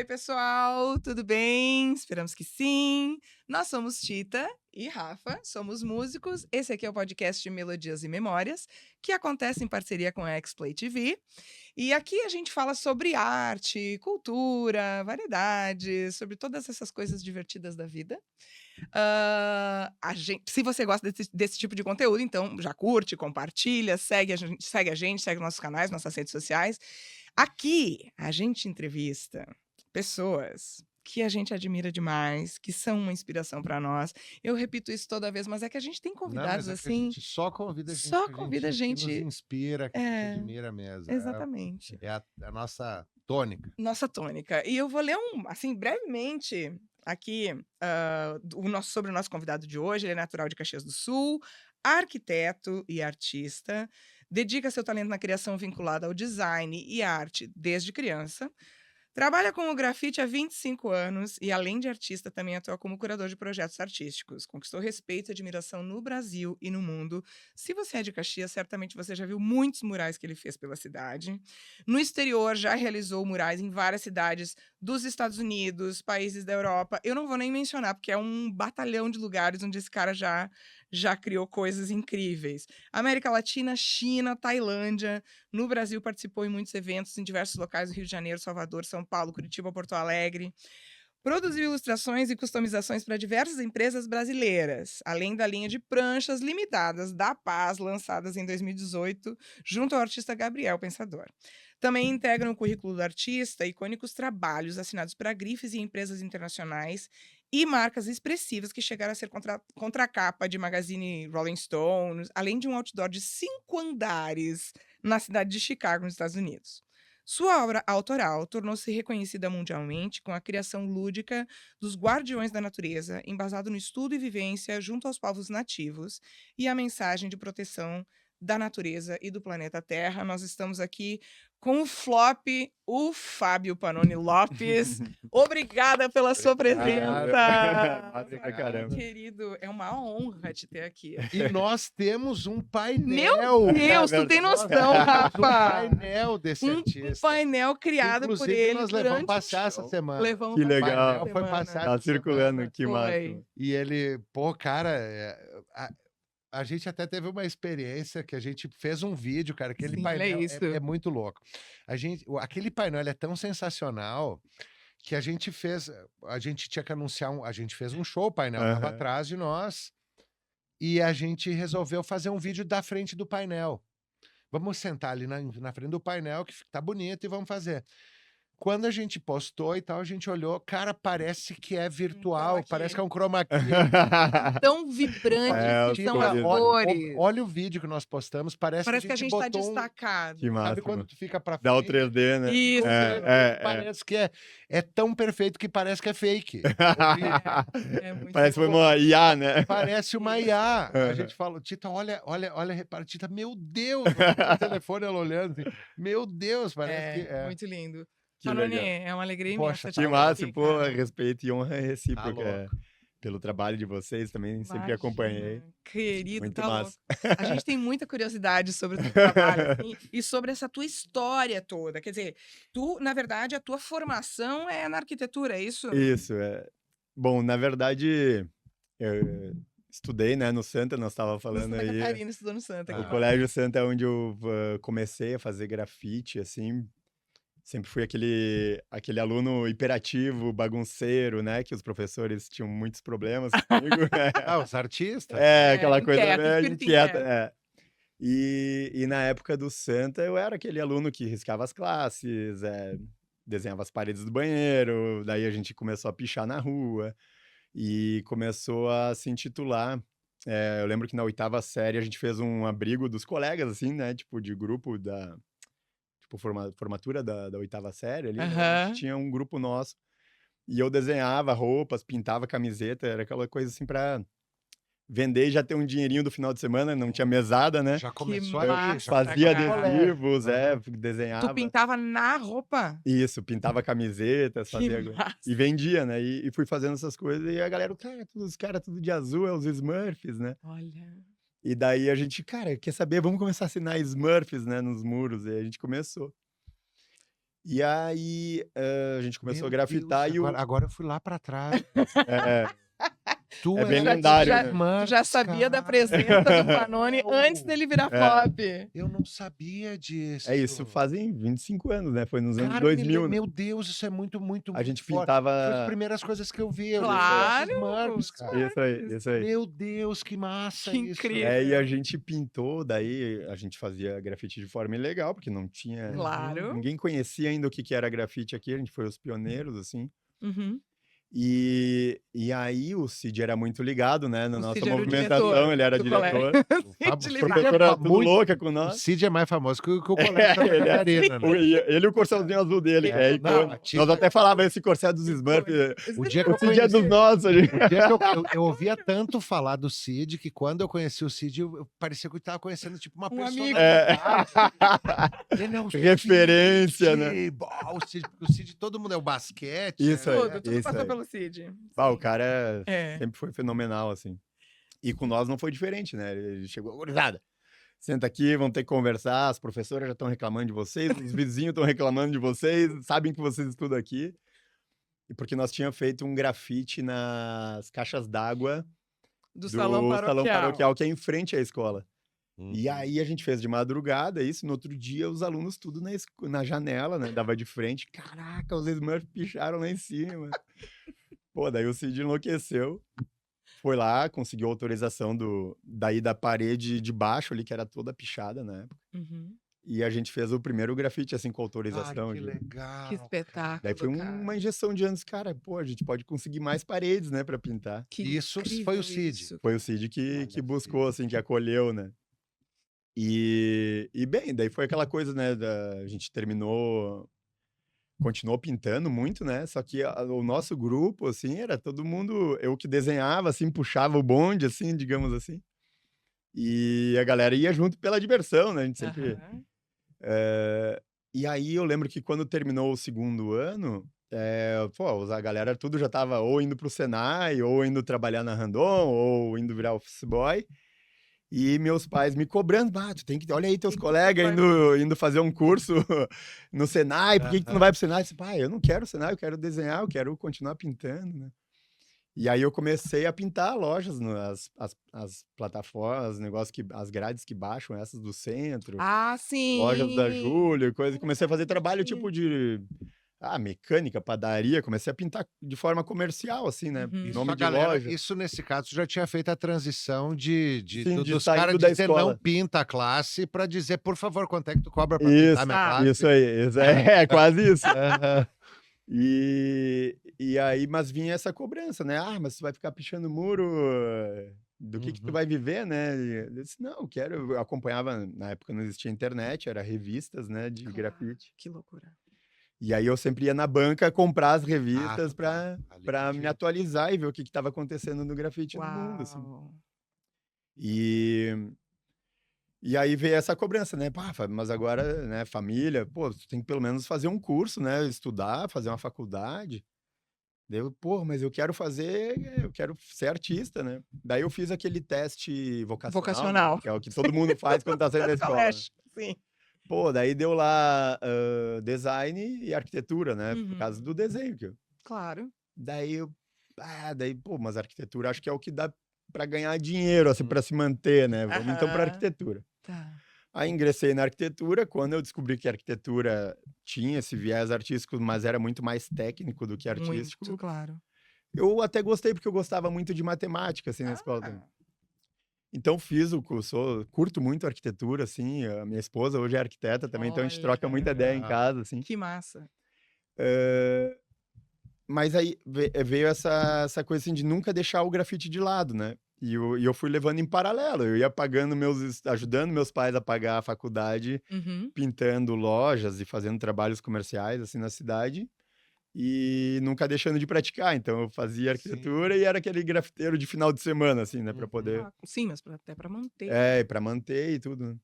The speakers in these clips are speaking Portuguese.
Oi, pessoal, tudo bem? Esperamos que sim. Nós somos Tita e Rafa, somos músicos. Esse aqui é o podcast de Melodias e Memórias, que acontece em parceria com a X-Play TV. E aqui a gente fala sobre arte, cultura, variedades, sobre todas essas coisas divertidas da vida. Se você gosta desse tipo de conteúdo, então já curte, compartilha, segue nossos canais, nossas redes sociais. Aqui a gente entrevista pessoas que a gente admira demais, que são uma inspiração para nós. Eu repito isso toda vez, mas é que a gente tem Não, convidados mas é que a assim, gente só convida gente só convida que nos gente. inspira, que a gente É, admira mesmo. exatamente. É a nossa tônica. Nossa tônica. E eu vou ler assim, brevemente aqui, sobre o nosso convidado de hoje. Ele é natural de Caxias do Sul, arquiteto e artista, dedica seu talento na criação vinculada ao design e arte desde criança. Trabalha com o grafite há 25 anos e, além de artista, também atua como curador de projetos artísticos. Conquistou respeito e admiração no Brasil e no mundo. Se você é de Caxias, certamente você já viu muitos murais que ele fez pela cidade. No exterior, já realizou murais em várias cidades dos Estados Unidos, países da Europa. Eu não vou nem mencionar, porque é um batalhão de lugares onde esse cara já criou coisas incríveis. América Latina, China, Tailândia. No Brasil, participou em muitos eventos em diversos locais do Rio de Janeiro, Salvador, São Paulo, Curitiba, Porto Alegre. Produziu ilustrações e customizações para diversas empresas brasileiras, além da linha de pranchas limitadas da Paz, lançadas em 2018, junto ao artista Gabriel Pensador. Também integra no currículo do artista icônicos trabalhos assinados para grifes e empresas internacionais e marcas expressivas que chegaram a ser contracapa de magazine Rolling Stones, além de um outdoor de 5 andares na cidade de Chicago, nos Estados Unidos. Sua obra autoral tornou-se reconhecida mundialmente com a criação lúdica dos Guardiões da Natureza, embasado no estudo e vivência junto aos povos nativos e a mensagem de proteção da natureza e do planeta Terra. Nós estamos aqui com o flop, o Fábio Panoni Lopes. Obrigada pela sua presença. Massa pra caramba. Querido, é uma honra te ter aqui. E nós temos um painel. Meu Deus, tu tem noção, Rafa? Um painel desse Um artista. painel criado por Inclusive, ele nós levamos durante passear o essa show. semana. Levamos Que passear legal. essa Foi semana. passar Tá essa circulando, semana. que Foi. massa. E ele, cara, a gente até teve uma experiência que a gente fez um vídeo, cara. Aquele Sim, painel olha isso. é muito louco. Aquele painel ele é tão sensacional que a gente tinha que anunciar, a gente fez um show, o painel tava Aham. atrás de nós, e a gente resolveu fazer um vídeo da frente do painel. Vamos sentar ali na frente do painel, que tá bonito, e vamos fazer. Quando a gente postou e tal, a gente olhou, cara, parece que é virtual, Chroma parece key. que é um chroma key. Tão vibrantes É, que os são as cores. cores. Olha o vídeo que nós postamos, parece Parece que a gente tá botou destacado. Que massa. sabe quando tu fica pra Dá o frente? 3D, né? Isso. Parece que é tão perfeito que parece que é fake. É muito Parece que foi bom. uma IA, né? Parece uma IA. A Aham. gente falou, Tita, olha, repara, Tita, meu Deus, o telefone ela olhando, assim, meu Deus, parece que é. Muito lindo. Que Panoni, legal. é uma alegria Poxa, imensa te Que ter massa, aqui, pô, cara. respeito e honra recíproca louco. pelo trabalho de vocês também, sempre Imagina, acompanhei. querido, Muito tá massa. louco. A gente tem muita curiosidade sobre o teu trabalho, assim, e sobre essa tua história toda. Quer dizer, tu, na verdade, a tua formação é na arquitetura, é isso? Isso, é. Bom, na verdade, eu estudei, né, no Santa, nós estava No falando Santa aí. Catarina, estudou no Santa. O que massa. Colégio Santa é onde eu comecei a fazer grafite, assim. Sempre fui aquele aluno hiperativo, bagunceiro, né? Que os professores tinham muitos problemas comigo. Os artistas? Aquela coisa Inquieto, inquieta. E na época do Santa, eu era aquele aluno que riscava as classes, desenhava as paredes do banheiro, daí a gente começou a pichar na rua e começou a se intitular. Eu lembro que na 8ª série a gente fez um abrigo dos colegas, assim, né? Tipo, de grupo da... Tipo, formatura da 8ª série ali, né? A Aham. gente tinha um grupo nosso. E eu desenhava roupas, pintava camiseta, era aquela coisa assim pra vender e já ter um dinheirinho do final de semana, não tinha mesada, né? Já Que começou massa, ali. Fazia cara. adesivos, Tu desenhava. pintava na roupa? Isso, pintava camisetas, Que fazia... massa. E vendia, né? E fui fazendo essas coisas e a galera, os caras tudo de azul, é os Smurfs, né? Olha. E daí a gente, cara, quer saber? Vamos começar a assinar Smurfs, né? Nos muros. E a gente começou. E aí, a gente começou a Meu grafitar Deus, e o agora eu fui lá pra trás. é, Tu é bem era lendário, já, né? tu já Smurfs, sabia da cara. presença do Panoni antes dele virar É. pop. Eu não sabia É isso, disso. fazem 25 anos, né? Foi nos anos Cara, 2000, né? meu Deus, isso é muito, muito, A muito gente forte. Foi as pintava. primeiras coisas que eu vi. Eu vi Isso aí, os Claro, Smurfs, os cara. isso aí, Smurfs. isso aí. Meu Deus, que massa Que isso. E a incrível. gente pintou, daí a gente fazia grafite de forma ilegal, porque não tinha. Claro. Ninguém conhecia ainda o que era grafite aqui, a gente foi os pioneiros, assim. Uhum. E aí o Cid era muito ligado, né, na O nossa Cid era o movimentação, diretor ele era do colégio. diretor. Cid O A Cid professora era tudo muito- louca com O nós. Cid é mais famoso que o colégio Santa Ele é. Catarina, né? Ele e o corcelzinho azul dele, É, é não, icônico. tinha- Nós até falava esse corcel dos Smurfs, O dia que eu o Cid é dos conheci- nossos. O dia que eu ouvia tanto falar do Cid, que quando eu conheci o Cid, eu parecia que eu estava conhecendo tipo uma Um amigo. personalidade. Ele é o Referência, Cid. né? Bom, o Cid, todo mundo é o basquete. Isso aí, Tudo isso passou aí. pelo Cid. Ah, o Sim. cara É. sempre foi fenomenal, assim. E com nós não foi diferente, né? Ele chegou, gurizada, senta aqui, vamos ter que conversar, as professoras já estão reclamando de vocês, os vizinhos estão reclamando de vocês, sabem que vocês estudam aqui. E porque nós tínhamos feito um grafite nas caixas d'água Do do salão paroquial. que é em frente à escola. E aí a gente fez de madrugada isso, no outro dia os alunos tudo na janela, né? Dava de frente. Caraca, os Smurfs picharam lá em cima. Pô, daí o Cid enlouqueceu. Foi lá, conseguiu autorização daí da parede de baixo ali, que era toda pichada na época. Uhum. E a gente fez o primeiro grafite, assim, com Ai, autorização. que de- legal. Que espetáculo, Daí foi cara. uma injeção de anos, cara, pô, a gente pode conseguir mais paredes, né, pra pintar. Que Isso incrível foi o Cid. isso. Foi o Cid que Olha, buscou, assim, que acolheu, né? E bem, daí foi aquela coisa, né, a gente continuou pintando muito, né? Só que o nosso grupo, assim, era todo mundo, eu que desenhava, assim, puxava o bonde, assim, digamos assim. E a galera ia junto pela diversão, né? A gente sempre. Aham. E aí eu lembro que quando terminou o segundo ano, pô, a galera tudo já tava ou indo pro Senai, ou indo trabalhar na Randon, ou indo virar office boy. E meus pais me cobrando, tu tem que, olha aí teus Tem que colegas vai- indo fazer um curso no Senai, por que que tu não vai pro Senai? Eu disse, pai, eu não quero Senai, eu quero desenhar, eu quero continuar pintando, né? E aí eu comecei a pintar lojas, as plataformas, as grades que baixam, essas do centro, Ah, sim. lojas da Júlia, coisa. Comecei a fazer trabalho Sim. tipo de mecânica, padaria, comecei a pintar de forma comercial, assim, né? Uhum. Isso, Nome a de galera, loja. isso nesse caso já tinha feito a transição Sim, dos saindo caras da dizer escola. não pinta a classe pra dizer, por favor, quanto é que tu cobra pra Isso, pintar minha classe? isso aí, quase isso. Aham. E aí, mas vinha essa cobrança, né? Mas tu vai ficar pichando muro, do que tu Uhum. vai viver, né? E eu disse, não, eu acompanhava, na época não existia internet, era revistas, né, de Claro. grafite. Que loucura. E aí eu sempre ia na banca comprar as revistas tá. pra Ali me tinha- atualizar e ver o que estava acontecendo no grafite no mundo, assim. Uau. E aí veio essa cobrança, né? Fábio, mas agora, né, família, pô, tu tem que pelo menos fazer um curso, né? Estudar, fazer uma faculdade. Daí eu, pô, mas eu quero ser artista, né? Daí eu fiz aquele teste vocacional, né, que é o que todo mundo faz quando tá saindo da escola. né? Colégio, sim. Pô, daí deu lá design e arquitetura, né? Por Uhum. causa do desenho. Claro. Daí pô, mas arquitetura acho que é o que dá pra ganhar dinheiro, assim, pra se manter, né? Vamos então pra Aham. arquitetura. Tá. Aí ingressei na arquitetura, quando eu descobri que a arquitetura tinha esse viés artístico, mas era muito mais técnico do que artístico, Muito, claro. eu até gostei, porque eu gostava muito de matemática, assim, na escola também. Então fiz o curso, curto muito arquitetura, assim, a minha esposa hoje é arquiteta também, então a gente troca muita ideia em Olha. casa, assim. Que massa. Mas aí veio essa coisa assim de nunca deixar o grafite de lado, né? E eu fui levando em paralelo. Eu ia ajudando meus pais a pagar a faculdade, Uhum. pintando lojas e fazendo trabalhos comerciais assim na cidade. E nunca deixando de praticar. Então eu fazia arquitetura e era aquele grafiteiro de final de semana, assim, né? Pra poder. Ah, sim, mas até pra manter. Pra manter e tudo. Né?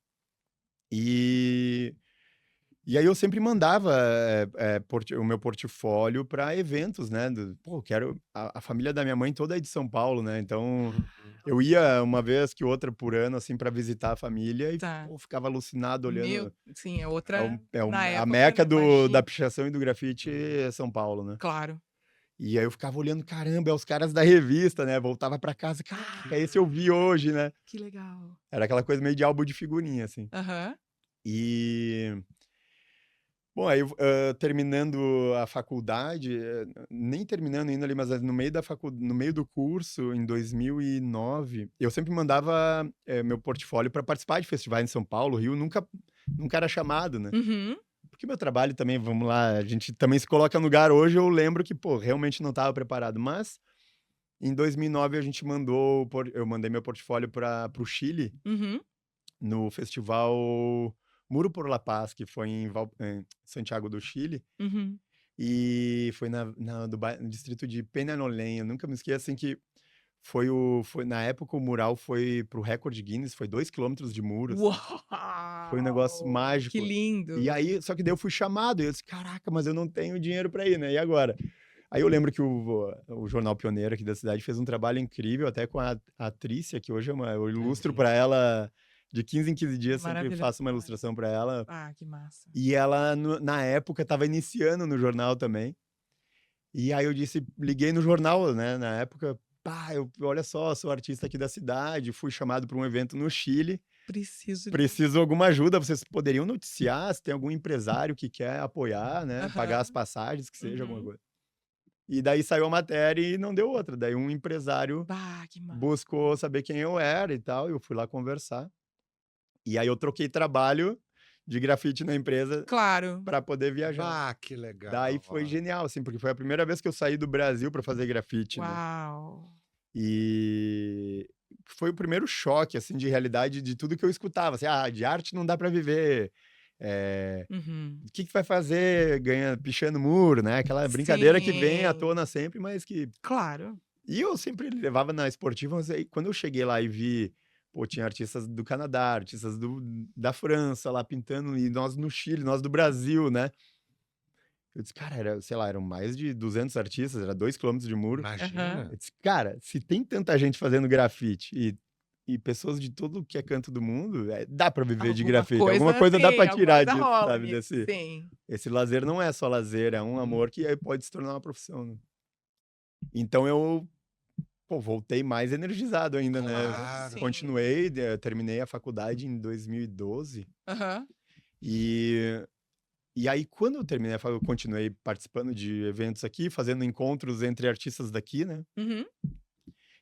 E aí eu sempre mandava o meu portfólio para eventos, né? Pô, quero. A família da minha mãe toda é de São Paulo, né? Então eu ia uma vez que outra por ano, assim, para visitar a família e Tá. pô, ficava alucinado olhando. Sim, é outra na A época, meca né, da imagina. pichação e do grafite é São Paulo, né? Claro. E aí eu ficava olhando, caramba, é os caras da revista, né? Voltava para casa, caraca, esse eu vi hoje, né? Que legal. Era aquela coisa meio de álbum de figurinha, assim. Aham. E. Bom, aí terminando a faculdade, nem terminando ainda ali, mas no meio do curso, em 2009, eu sempre mandava meu portfólio para participar de festivais em São Paulo, Rio, nunca era chamado, né? Uhum. Porque meu trabalho também, vamos lá, a gente também se coloca no lugar hoje, eu lembro que, pô, realmente não estava preparado, mas em 2009 eu mandei meu portfólio para o Chile, Uhum. no festival Muro por La Paz, que foi em Santiago do Chile, Uhum. e foi no distrito de Peñalolén. Eu nunca me esqueço, assim, que na época o mural foi pro recorde Guinness, foi 2 quilômetros de muro, assim. Foi um negócio Uau! Que mágico. E lindo. aí, só que daí eu fui chamado, e eu disse, caraca, mas eu não tenho dinheiro para ir, né? E agora? Aí eu lembro que o Jornal Pioneiro aqui da cidade fez um trabalho incrível, até com a Trícia, que hoje eu ilustro para ela de 15 em 15 dias, sempre Maravilhoso. faço uma ilustração para ela. Ah, que massa. E ela, na época, estava iniciando no jornal também. E aí eu liguei no jornal, né? Na época, olha só, sou artista aqui da cidade, fui chamado para um evento no Chile, Preciso de preciso de alguma ajuda, vocês poderiam noticiar se tem algum empresário que quer apoiar, né? Pagar as Aham. passagens, que seja alguma Uhum. coisa. E daí saiu a matéria e não deu outra. Daí um empresário Bah, que massa. buscou saber quem eu era e tal, e eu fui lá conversar. E aí eu troquei trabalho de grafite na empresa Claro. para poder viajar. Bah, que legal. Daí foi genial, assim, porque foi a primeira vez que eu saí do Brasil para fazer grafite, né? Uau. E foi o primeiro choque, assim, de realidade de tudo que eu escutava. Assim, de arte não dá para viver. Uhum. O que vai fazer pichando muro, né? Aquela brincadeira que vem à Sim. tona sempre, mas que Claro. E eu sempre levava na esportiva, mas aí quando eu cheguei lá e vi, pô, tinha artistas do Canadá, artistas da França lá pintando, e nós no Chile, nós do Brasil, né? Eu disse, cara, sei lá, eram mais de 200 artistas, era 2 quilômetros de muro. Imagina. Eu disse, cara, se tem tanta gente fazendo grafite e pessoas de todo que é canto do mundo, dá pra viver de grafite. Alguma coisa dá pra tirar alguma coisa disso, rola sabe? nisso. Sim. Esse lazer não é só lazer, é um amor que aí pode se tornar uma profissão, né? Então eu voltei mais energizado ainda, né? Claro. Sim. Continuei, terminei a faculdade em 2012. Aham. E aí, quando eu terminei a faculdade, eu continuei participando de eventos aqui, fazendo encontros entre artistas daqui, né? Uhum.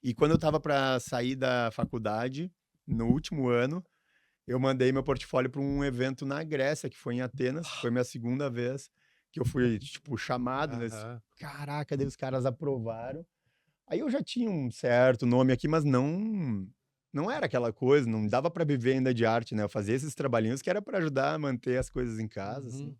E quando eu tava para sair da faculdade, no último ano, eu mandei meu portfólio para um evento na Grécia, que foi em Atenas. Foi minha segunda vez que eu fui, tipo, chamado. Né? Aham. Caraca, daí os caras aprovaram. Aí eu já tinha um certo nome aqui, mas não era aquela coisa, não dava para viver ainda de arte, né? Eu fazia esses trabalhinhos que era para ajudar a manter as coisas em casa, assim. Uhum.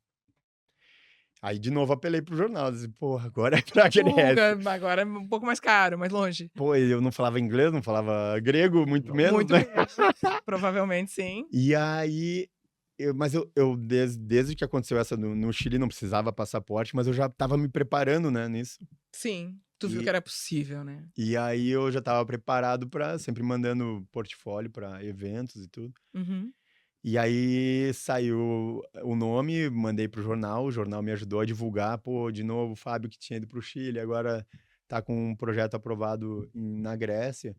Aí de novo apelei pro jornal, disse, porra, agora é pra Grécia. Fuga, agora é um pouco mais caro, mais longe. Pô, e eu não falava inglês, não falava grego, muito menos, Muito né? menos. Provavelmente sim. E aí, mas desde que aconteceu essa no Chile, não precisava passaporte, mas eu já tava me preparando, né, nisso. Sim. Tu viu E- que era possível, né? E aí eu já tava preparado para sempre mandando portfólio para eventos e tudo. Uhum. E aí saiu o nome, mandei pro jornal, o jornal me ajudou a divulgar, pô, de novo, o Fábio que tinha ido pro Chile, agora tá com um projeto aprovado na Grécia.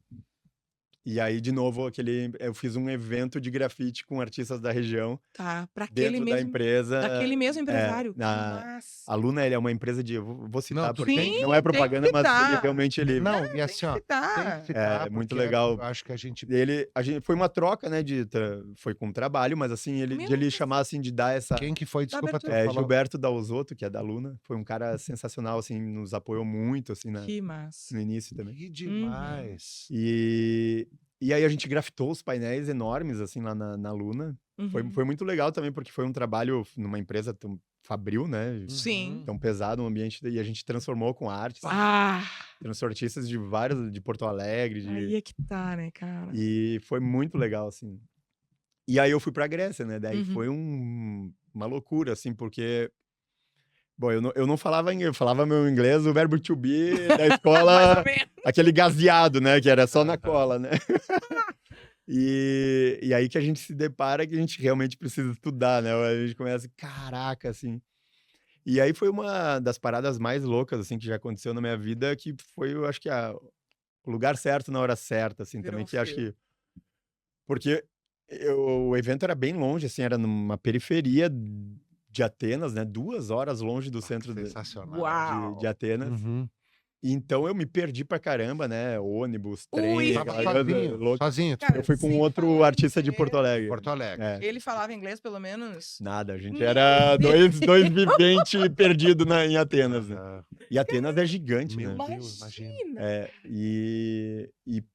E aí, de novo, eu fiz um evento de grafite com artistas da região, Tá. Pra aquele dentro da mesmo. empresa. Daquele mesmo empresário. Que A massa. Luna, ele é uma empresa de. Eu vou citar, Não, tu porque tem- não é Sim, tem que propaganda, mas ele citar. realmente ele. Não, e Tem assim, ó, que tem citar. que citar, É muito porque legal. eu acho que a gente Foi uma troca, né? Foi com trabalho, mas assim, de ele Meu chamar assim, de dar essa. quem que foi? Da Desculpa, tu abertura. falou. Gilberto Dalzotto, que é da Luna, foi um cara sensacional, assim, nos apoiou muito, assim, Que massa. no início também. Que demais. E aí a gente grafitou os painéis enormes, assim, lá na Luna. Uhum. Foi muito legal também, porque foi um trabalho numa empresa tão fabril, né? Sim. Tão pesado, um ambiente, e a gente transformou com arte. Ah! Trouxe artistas de Porto Alegre, Aí é que tá, né, cara? e foi muito legal, assim. E aí eu fui pra Grécia, né? Daí Uhum. foi uma loucura, assim, porque... Bom, eu não falava inglês, eu falava meu inglês, o verbo to be da Mais ou escola, menos. aquele gaseado, né? Que era só na Aham. cola, né? E aí que a gente se depara que a gente realmente precisa estudar, né? A gente começa, caraca, assim. E aí foi uma das paradas mais loucas, assim, que já aconteceu na minha vida, que foi, eu acho que o lugar certo na hora certa, assim, Virou também, um que acho filme. que... Porque o evento era bem longe, assim, era numa periferia de Atenas, né? 2 horas longe do Ah, centro sensacional. de Uau! Atenas. Uhum. Então eu me perdi pra caramba, né? Ônibus, trem, Ui, Tava aquela coisa sozinho, louca. sozinho. Eu cara, fui com sem outro falar artista de Porto inglês. Alegre. Porto Alegre. É, Ele falava inglês, pelo menos? nada, a gente Meu era Deus! dois viventes perdidos em Atenas, né? Aham. E Atenas é gigante, Meu né? Deus, imagina. Imagina! É,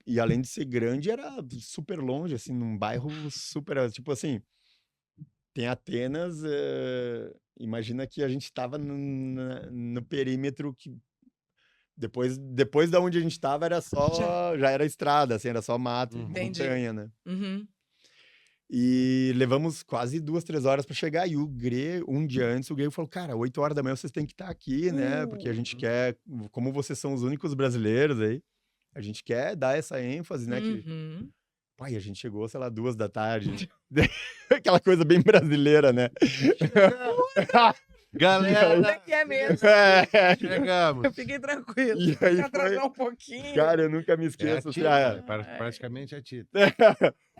e além de ser grande, era super longe, assim, num bairro super, tipo assim, tem Atenas, imagina que a gente estava no perímetro que depois da onde a gente estava era Já. já era estrada, assim, era só mato e Uhum. Entendi. montanha, né? Uhum. E levamos quase 2, 3 horas para chegar. E um dia antes, o grego falou: Cara, 8 horas da manhã vocês têm que estar aqui, né? Porque a gente Uhum. quer, como vocês são os únicos brasileiros aí, a gente quer dar essa ênfase, né? Que, Uhum. pai, a gente chegou, sei lá, 2 da tarde. Aquela coisa bem brasileira, né? Como Galera, é que é mesmo? É, chegamos. Eu fiquei tranquilo. e aí Se foi. atrasar um pouquinho. Cara, eu nunca me É a esqueço. Assim, Tita, Ai. praticamente a Tita.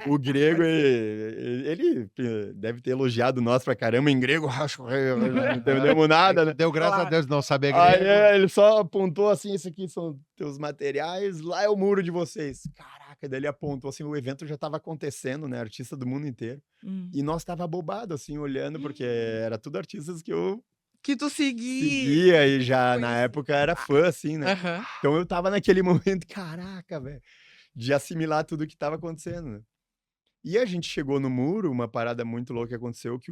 o grego, Pode ser. ele deve ter elogiado nós pra caramba em grego. Não entendemos nada, né? Deu graças a Claro. Deus de não saber Aí grego. ele só apontou assim: Esse aqui são teus materiais, lá é o muro de vocês. Caraca, daí ele apontou assim: o evento já tava acontecendo, né? Artista do mundo inteiro. E nós tava bobado, assim, olhando, porque era tudo artistas que eu Que tu seguia e já na conhecia. época era fã, assim, né? Aham. Então eu tava naquele momento, caraca, velho, de assimilar tudo que tava acontecendo, né? E a gente chegou no muro, uma parada muito louca que aconteceu, que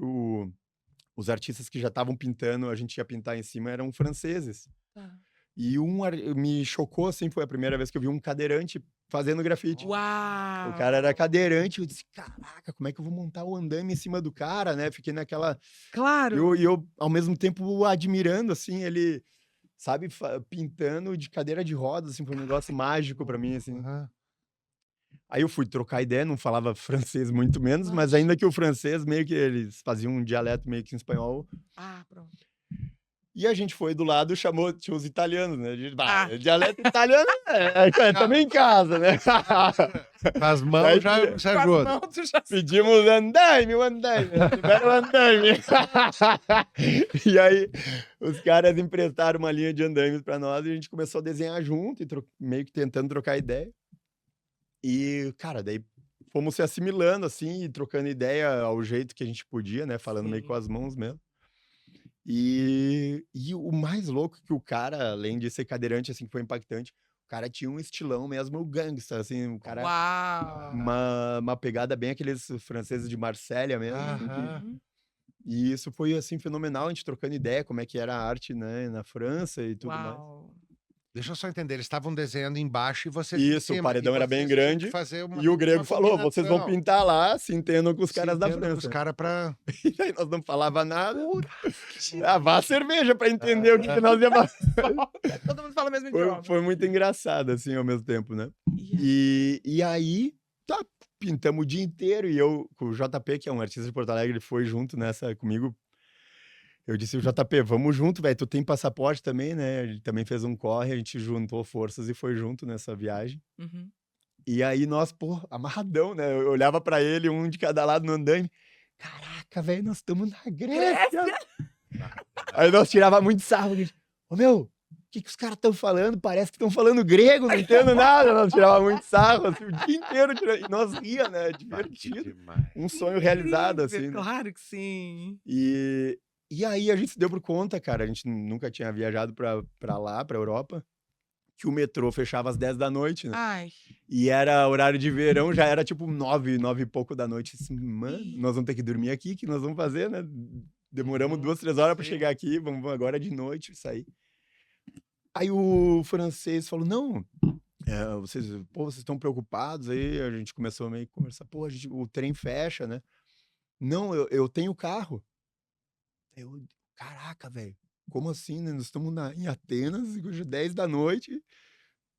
os artistas que já estavam pintando, a gente ia pintar em cima, eram franceses. Tá. E me chocou, assim, foi a primeira vez que eu vi um cadeirante fazendo grafite. O cara era Uau! cadeirante, eu disse, caraca, como é que eu vou montar o andame em cima do cara, né? Fiquei naquela... Claro! E eu, ao mesmo tempo, admirando, assim, ele, sabe, pintando de cadeira de rodas, assim, foi um negócio mágico pra mim, assim. Aham. Aí eu fui trocar ideia, não falava francês muito menos, mas Imagina. ainda que o francês, meio que eles faziam um dialeto meio que em espanhol. Ah, pronto. E a gente foi do lado, chamou, tinha os italianos, né? A gente, Ah. dialeto italiano também em casa, né? Com as mãos Daí já se Com as ajuda. mãos tu já Pedimos andaime, tiveram andaime. E aí, os caras emprestaram uma linha de andaimes pra nós e a gente começou a desenhar junto, e meio que tentando trocar ideia. E, cara, daí fomos se assimilando, assim, e trocando ideia ao jeito que a gente podia, né? Falando meio com Sim. as mãos mesmo. E o mais louco é que o cara, além de ser cadeirante, assim, que foi impactante, o cara tinha um estilão mesmo gangsta, assim, o cara... Uau! Uma pegada bem aqueles franceses de Marselha mesmo, assim, Aham. Uhum. e isso foi, assim, fenomenal, a gente trocando ideia, como é que era a arte, né, na França e tudo mais. Uau! Deixa eu só entender, eles estavam desenhando embaixo e vocês em Isso, o cima. E paredão era bem vocês tinham que grande, fazer uma, e o grego uma falou, vocês vão combinação. pintar lá, se entendam com os Se caras da entendam com os França. caras pra... E aí nós não falava nada, Tira vá a cerveja pra entender o que nós ia fazer. Todo mundo fala o mesmo idioma. Foi muito engraçado, assim, ao mesmo tempo, né? E E aí, tá, pintamos o dia inteiro, e eu, com o JP, que é um artista de Porto Alegre, ele foi junto nessa comigo. Eu disse, o JP, vamos junto, velho, tu tem passaporte também, né? Ele também fez um corre, a gente juntou forças e foi junto nessa viagem. Uhum. E aí nós, pô, amarradão, né? Eu olhava pra ele, um de cada lado no andaime. Caraca, velho, nós estamos na Grécia! Aí nós tirava muito sarro. Ô, meu, o que os caras estão falando? Parece que estão falando grego, não entendo nada. Nós tirava muito sarro, assim, o dia inteiro. E nós ria, né? Divertido. Demais. Um sonho realizado, Incrível, assim. Né? Claro que sim. E aí a gente se deu por conta, cara. A gente nunca tinha viajado pra lá, pra Europa. Que o metrô fechava às 10 da noite, né? Ai. E era horário de verão, já era tipo 9 e pouco da noite. Assim, mano, nós vamos ter que dormir aqui, que nós vamos fazer, né? Demoramos 2, 3 horas pra Sim. chegar aqui, vamos agora de noite sair. Aí o francês falou, não, vocês estão preocupados? Aí a gente começou a meio que conversar, o trem fecha, né? Não, eu tenho carro. Eu, caraca, velho, como assim, né? Nós estamos em Atenas, hoje é 10 da noite,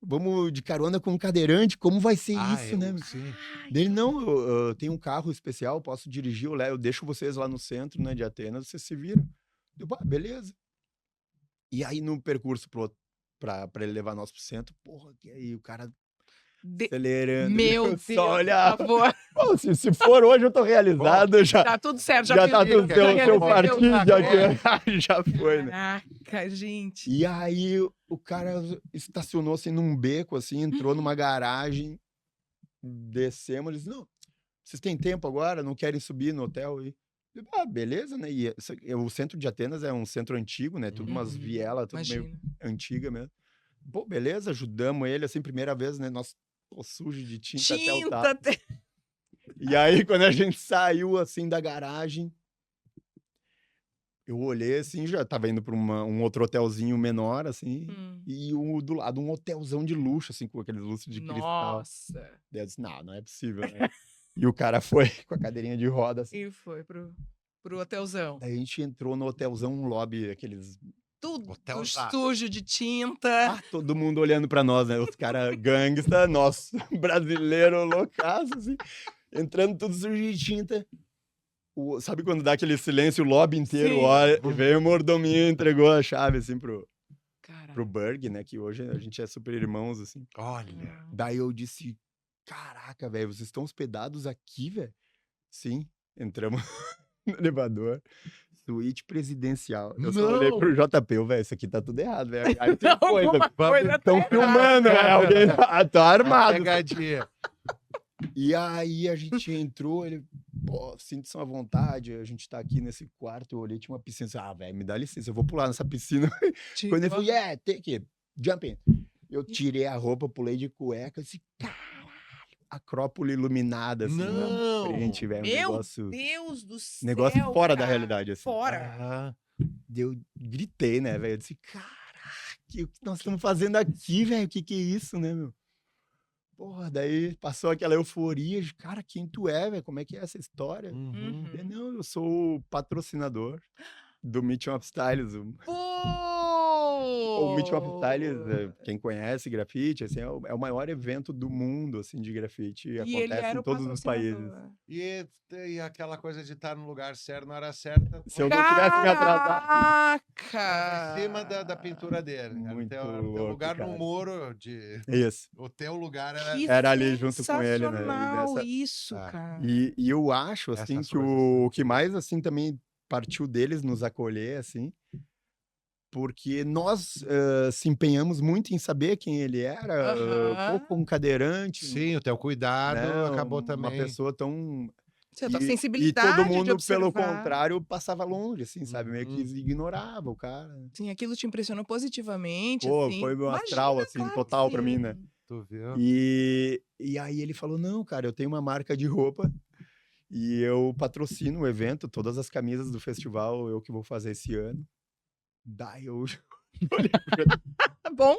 vamos de carona com um cadeirante, como vai ser isso, né? Sim. Dele, não, eu tenho um carro especial, posso dirigir, eu deixo vocês lá no centro, né, de Atenas, vocês se viram. Eu, beleza. E aí, no percurso pra ele levar nós pro centro, porra, e aí o cara acelerando, Meu eu Deus, só por olhava. favor. Pô, se for hoje, eu tô realizado, já, Tá tudo certo, já tá fiz tudo isso, seu realizei, partido, já foi, né? Caraca, gente. E aí, o cara estacionou, assim, num beco, assim, entrou numa garagem, descemos, ele disse, não, vocês têm tempo agora? Não querem subir no hotel? Eu, beleza, né? E o centro de Atenas é um centro antigo, né? Tudo umas vielas, tudo meio Imagina. antiga mesmo. Pô, beleza, ajudamos ele, assim, primeira vez, né? Nós, sujo de tinta até o talo. E aí, quando a gente saiu, assim, da garagem, eu olhei, assim, já tava indo pra um outro hotelzinho menor, assim, e do lado um hotelzão de luxo, assim, com aqueles lustres de cristal. Nossa. Daí eu disse, não é possível, né? E o cara foi com a cadeirinha de roda, assim. E foi pro hotelzão. Daí a gente entrou no hotelzão, um lobby, aqueles... Tudo Hotelzaço. sujo de tinta. todo mundo olhando pra nós, né? Os caras gangsta, nós, brasileiro, loucaço, assim, entrando tudo sujo de tinta. Sabe quando dá aquele silêncio, o lobby inteiro Sim. olha, e veio o mordominho e entregou a chave, assim, pro Berg, né? Que hoje a gente é super irmãos, assim. Olha. Daí eu disse, caraca, velho, vocês estão hospedados aqui, velho? Sim, entramos no elevador. Suíte presidencial. Eu só olhei pro JP, velho, isso aqui tá tudo errado, velho. Aí tem coisa. Estão filmando, velho. Alguém tá armado. Pegadinha. E aí a gente entrou, ele, pô, sinta-se à vontade, a gente tá aqui nesse quarto, eu olhei, tinha uma piscina, velho, me dá licença, eu vou pular nessa piscina. Quando ele falou, take it, jump in. Eu tirei a roupa, pulei de cueca, disse, caralho, Acrópole iluminada, assim, Não! na frente, velho, Meu Deus do céu, negócio fora da cara. realidade, assim. Fora. Eu gritei, né, velho, eu disse, caraca, o que nós estamos fazendo aqui, velho, o que é isso, né, meu? Porra, daí passou aquela euforia de, cara, quem tu é, velho? Como é que é essa história? Eu, não, eu sou o patrocinador do Meet of Styles. O Meet of Styles, quem conhece grafite, assim, é o maior evento do mundo, assim, de grafite. E acontece em todos os países. E aquela coisa de estar no lugar certo, na hora certa. Se eu não tivesse me atrasado. Em cima da pintura dele. Muito Teu louco, lugar cara. no muro de... Isso. O teu lugar Era ali junto com ele, né? Sensacional isso, cara. E eu acho, assim, que o que mais, assim, também partiu deles nos acolher, assim, porque nós se empenhamos muito em saber quem ele era, pouco um cadeirante. Sim, o teu cuidado acabou também. Uma pessoa tão... Certa sensibilidade. E todo mundo, de pelo observar. contrário, passava longe, assim, sabe? Meio que ignorava o cara. Sim, aquilo te impressionou positivamente, Pô, assim. foi meu astral, assim, claro total que pra mim, né? Tu viu? E aí ele falou, não, cara, eu tenho uma marca de roupa e eu patrocino o evento, todas as camisas do festival eu que vou fazer esse ano. Daí eu olhei Tá bom,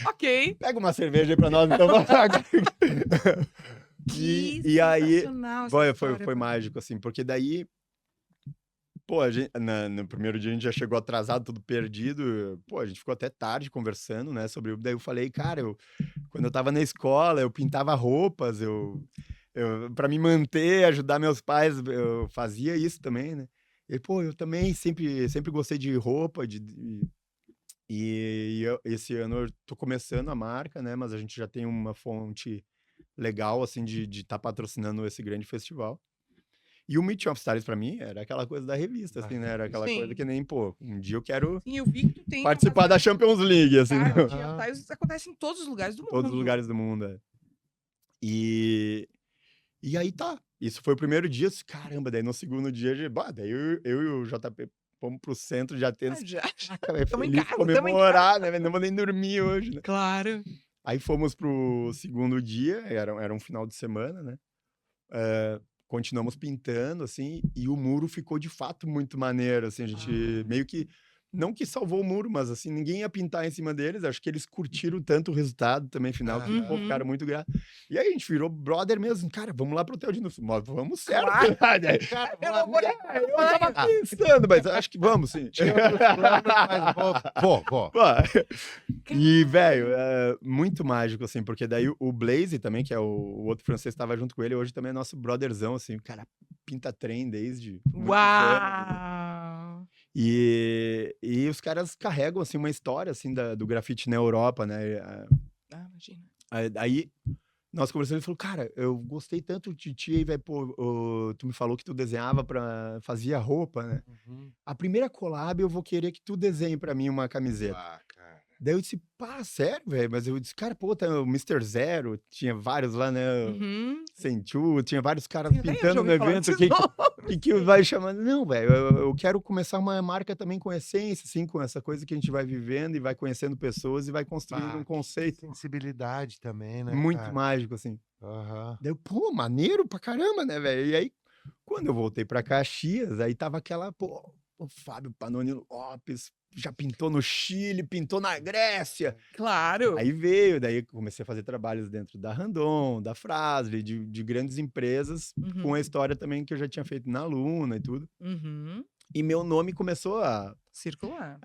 ok. pega uma cerveja aí pra nós, então. E aí foi mágico, assim, porque daí, pô, no primeiro dia a gente já chegou atrasado, tudo perdido. Pô, a gente ficou até tarde conversando, né, sobre... Daí eu falei, cara, quando eu tava na escola, eu pintava roupas, pra me manter, ajudar meus pais, eu fazia isso também, né? E, pô, eu também sempre gostei de roupa, esse ano eu tô começando a marca, né, mas a gente já tem uma fonte legal, assim, de estar patrocinando esse grande festival. E o Meet of Styles, pra mim, era aquela coisa da revista, assim, né? Era aquela coisa que nem, pô, um dia eu quero Sim, eu vi que tu tem participar da Champions League, assim. Cara, o Meet of Styles acontece em todos os lugares do mundo. Todos os lugares do mundo, é. E aí tá. Isso foi o primeiro dia, caramba, daí no segundo dia, daí eu e o JP fomos pro centro de Atenas. Tamo em Feliz casa, comemorar, né? Não vou nem dormir hoje, né? Claro. Aí fomos pro segundo dia, era um final de semana, né? Continuamos pintando, assim, e o muro ficou de fato muito maneiro, assim, a gente meio que Não que salvou o muro, mas assim, ninguém ia pintar em cima deles. Acho que eles curtiram tanto o resultado também final, que pô, Uhum. ficaram muito gratos. E aí a gente virou brother mesmo. Cara, vamos lá pro hotel de novo. Mas vamos certo. Claro. Aí, Cara, Pelo vamos amor lá. de eu tava pensando, mas acho que vamos sim. Tinha outros planos, mas vou. Pô, e, velho, é muito mágico, assim, porque daí o Blaze também, que é o outro francês que tava junto com ele, hoje também é nosso brotherzão, assim, o cara pinta trem desde muitos anos. Uau! E os caras carregam, assim, uma história, assim, do grafite na Europa, né? Imagina. Aí, nós conversamos, ele falou, cara, eu gostei tanto de ti, aí, velho, pô, tu me falou que tu desenhava fazia roupa, né? Uhum. A primeira collab eu vou querer que tu desenhe pra mim uma camiseta. Ah, cara. Daí eu disse, pá, sério, velho? Mas eu disse, cara, pô, tá o Mr. Zero, tinha vários lá, né? Uhum. Sentiu, tinha vários caras Sim, até eu já pintando no ouvi falar evento. desses Que vai chamando? Não, velho, eu quero começar uma marca também com essência, assim, com essa coisa que a gente vai vivendo e vai conhecendo pessoas e vai construindo Bah, um que conceito sensibilidade também, né, muito cara? mágico, assim. Aham. Daí eu, pô, maneiro pra caramba, né, velho? E aí, quando eu voltei pra Caxias, aí tava aquela, pô, o Fábio Panoni Lopes já pintou no Chile, pintou na Grécia. Claro. Aí veio, daí comecei a fazer trabalhos dentro da Randon, da Frasle, de grandes empresas, com a história também que eu já tinha feito na Luna e tudo. Uhum. E meu nome começou Circular.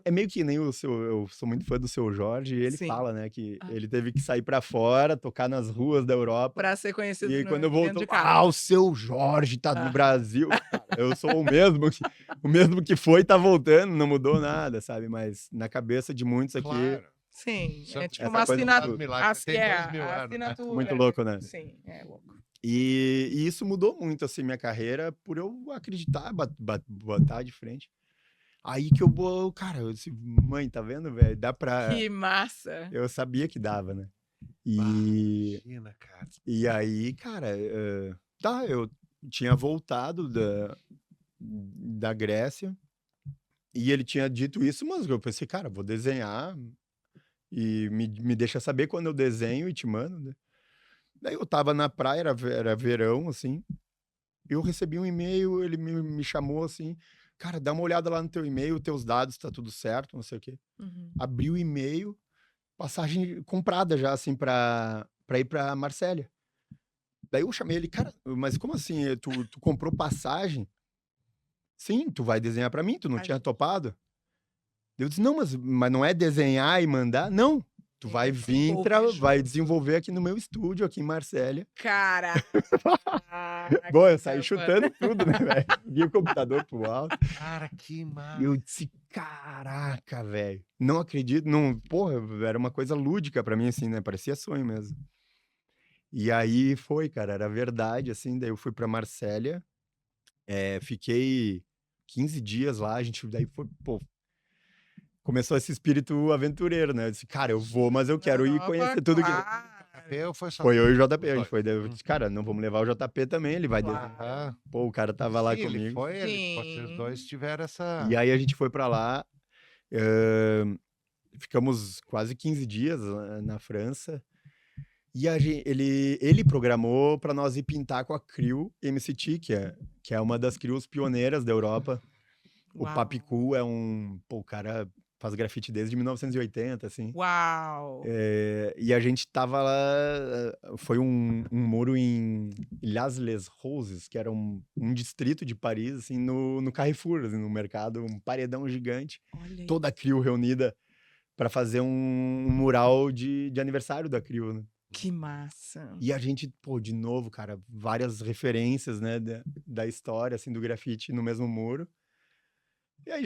é meio que nem eu sou muito fã do Seu Jorge, e ele Sim. fala, né, que Ah. ele teve que sair pra fora, tocar nas ruas da Europa. Pra ser E conhecido aí, quando eu dentro voltou, de casa. o Seu Jorge tá no Ah. Brasil. Cara, eu sou o mesmo que foi, tá voltando, não mudou nada, sabe? Mas na cabeça de muitos aqui, Claro. Sim, Isso é tipo essa uma coisa assinatura. milagre tem 2 mil A anos, né? assinatura. muito louco, né? Sim, é louco. E isso mudou muito, assim, minha carreira, por eu acreditar, botar de frente. Aí que cara, eu disse, mãe, tá vendo, velho? Dá pra... Que massa. Eu sabia que dava, né? Imagina, cara. E aí, cara, eu tinha voltado da Grécia e ele tinha dito isso, mas eu pensei, cara, vou desenhar e me deixa saber quando eu desenho e te mando, né? Daí eu tava na praia, era verão, assim, eu recebi um e-mail, ele me chamou assim, cara, dá uma olhada lá no teu e-mail, teus dados, tá tudo certo, não sei o quê. Uhum. Abri o e-mail, passagem comprada já, assim, pra ir pra Marsella. Daí eu chamei ele, cara, mas como assim? Tu comprou passagem? Sim, tu vai desenhar pra mim, tu não Ai, tinha gente. topado? Eu disse, não, mas não é desenhar e mandar? Não, tu vai vir, vai desenvolver aqui no meu estúdio, aqui em Marsella. Caraca. Bom, eu saí chutando tudo, né, velho? Liguei o computador pro alto. Cara, que massa. E eu disse, caraca, velho. Não acredito, não, porra, era uma coisa lúdica pra mim, assim, né? Parecia sonho mesmo. E aí foi, cara, era verdade, assim, daí eu fui pra Marsella, fiquei 15 dias lá, a gente, daí foi, pô, começou esse espírito aventureiro, né? Eu disse, cara, eu vou, mas eu quero ir conhecer tudo que... JP ou foi só Foi eu e o os JP, a gente dois? foi, daí eu disse, cara, não vamos levar o JP também, ele vai desenhar. Aham. Pô, o cara tava lá Sim, ele comigo. foi, vocês Sim. dois tiveram essa... E aí a gente foi pra lá, ficamos quase 15 dias na França, e ele programou pra nós ir pintar com a Crew MCT, que é uma das crews pioneiras da Europa. O Uau. Papicu é o cara faz grafite desde 1980, assim. Uau. E a gente tava lá, foi um muro em Ilhas-les-Roses, que era um distrito de Paris, assim, no Carrefour, assim, no mercado, um paredão gigante. Olha aí. Toda a Crew reunida para fazer um mural de aniversário da Crew, né? Que massa. E a gente, pô, de novo, cara, várias referências, né, da história, assim, do grafite no mesmo muro. E aí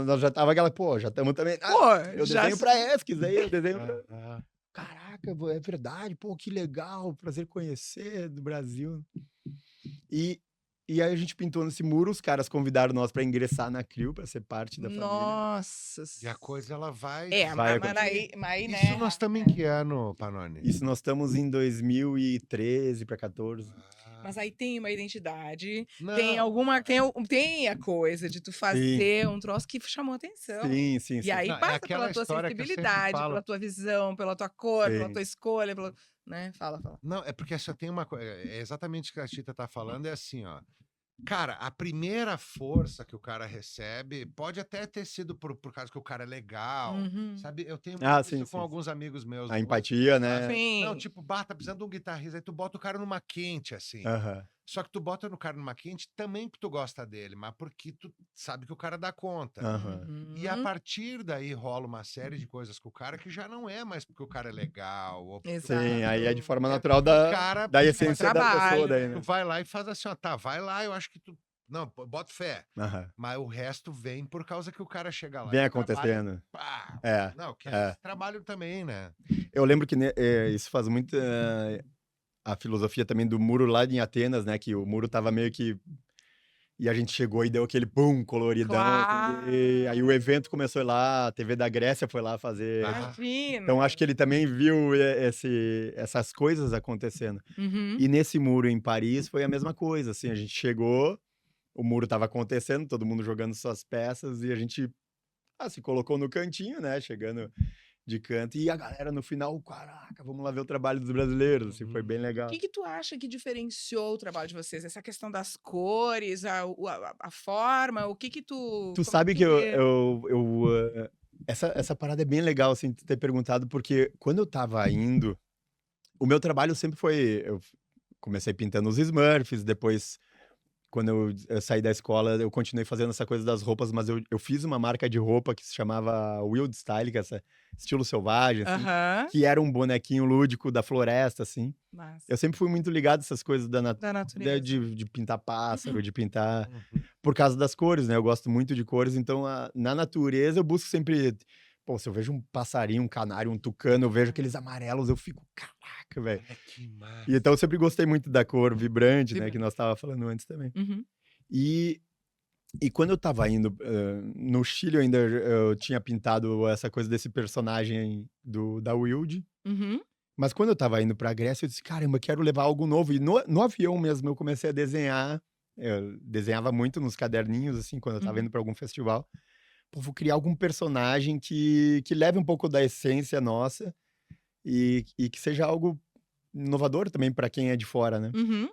nós já tava aquela, pô, já estamos também... Pô, eu já desenho pra Esquis aí, eu desenho pra... Aham. Caraca, é verdade, pô, que legal, prazer conhecer do Brasil. E aí a gente pintou nesse muro, os caras convidaram nós pra ingressar na Crew, pra ser parte da família. Nossa. E a coisa, ela vai... Vai mas aí, né? Isso nós estamos em que ano, Panoni? Isso nós estamos em 2013 pra 14. Mas aí tem uma identidade, Não. tem a coisa de tu fazer um troço que chamou atenção. Sim, sim, sim. E aí Não, é passa aquela pela tua história que eu sempre sensibilidade, falo. pela tua visão, pela tua cor, pela Sim. tua escolha, né? Fala. Não, é porque só tem uma coisa. É exatamente o que a Tita tá falando, é assim, ó. Cara, a primeira força que o cara recebe pode até ter sido por causa que o cara é legal, Uhum. sabe? Eu tenho Ah, muito sim, isso com sim. alguns amigos meus A músicos, empatia, sabe? né? Não, Sim. tipo, tá precisando de um guitarrista, aí tu bota o cara numa quente, assim. Aham. Só que tu bota no cara numa quente também porque tu gosta dele, mas porque tu sabe que o cara dá conta. Aham. E a Uhum. partir daí rola uma série de coisas com o cara que já não é mais porque o cara é legal, ou porque o Sim, cara... aí é de Exato. forma É natural porque o da, cara... da É essência da pessoa trabalho. daí, Tu né? vai lá e faz assim, ó, tá, vai lá, eu acho que tu... Não, bota fé. Aham. Mas o resto vem por causa que o cara chega lá Vem e trabalha... acontecendo. Pá, É, não, que é é. esse trabalho também, né? Eu lembro que isso faz muito a filosofia também do muro lá em Atenas, né? Que o muro tava meio que... E a gente chegou e deu aquele pum, coloridão, assim, e aí o evento começou lá, a TV da Grécia foi lá fazer. Ah, Então acho que Imagina. ele também viu essas coisas acontecendo. Uhum. E nesse muro em Paris foi a mesma coisa, assim, a gente chegou, o muro estava acontecendo, todo mundo jogando suas peças e a gente se colocou no cantinho, né, chegando de canto e a galera no final, caraca, vamos lá ver o trabalho dos brasileiros, assim, foi bem O legal. que tu acha que diferenciou o trabalho de vocês? Essa questão das cores, a forma, o que tu... Tu Como é que sabe tu que vê? essa parada é bem legal, assim, tu ter perguntado, porque quando eu tava indo, o meu trabalho sempre foi, eu comecei pintando os Smurfs, depois quando eu saí da escola, eu continuei fazendo essa coisa das roupas, mas eu fiz uma marca de roupa que se chamava Wild Style, que é esse estilo selvagem, assim, Aham. que era um bonequinho lúdico da floresta, assim. Massa. Eu sempre fui muito ligado a essas coisas Da de, natureza. de pintar pássaro, de pintar uhum. por causa das cores, né? Eu gosto muito de cores, então na natureza eu busco sempre. Pô, se eu vejo um passarinho, um canário, um tucano, eu vejo aqueles amarelos, eu fico, caraca, velho. Olha que massa. E então eu sempre gostei muito da cor vibrante, né? Que nós tava falando antes também. Uhum. E quando eu tava indo no Chile, eu tinha pintado essa coisa desse personagem da Wild. Uhum. Mas quando eu tava indo pra Grécia, eu disse, caramba, eu quero levar algo novo. E no avião mesmo eu comecei a desenhar. Eu desenhava muito nos caderninhos, assim, quando eu tava Uhum. indo pra algum festival. Pô, vou criar algum personagem que leve um pouco da essência nossa e que seja algo inovador também pra quem é de fora, né? Uhum.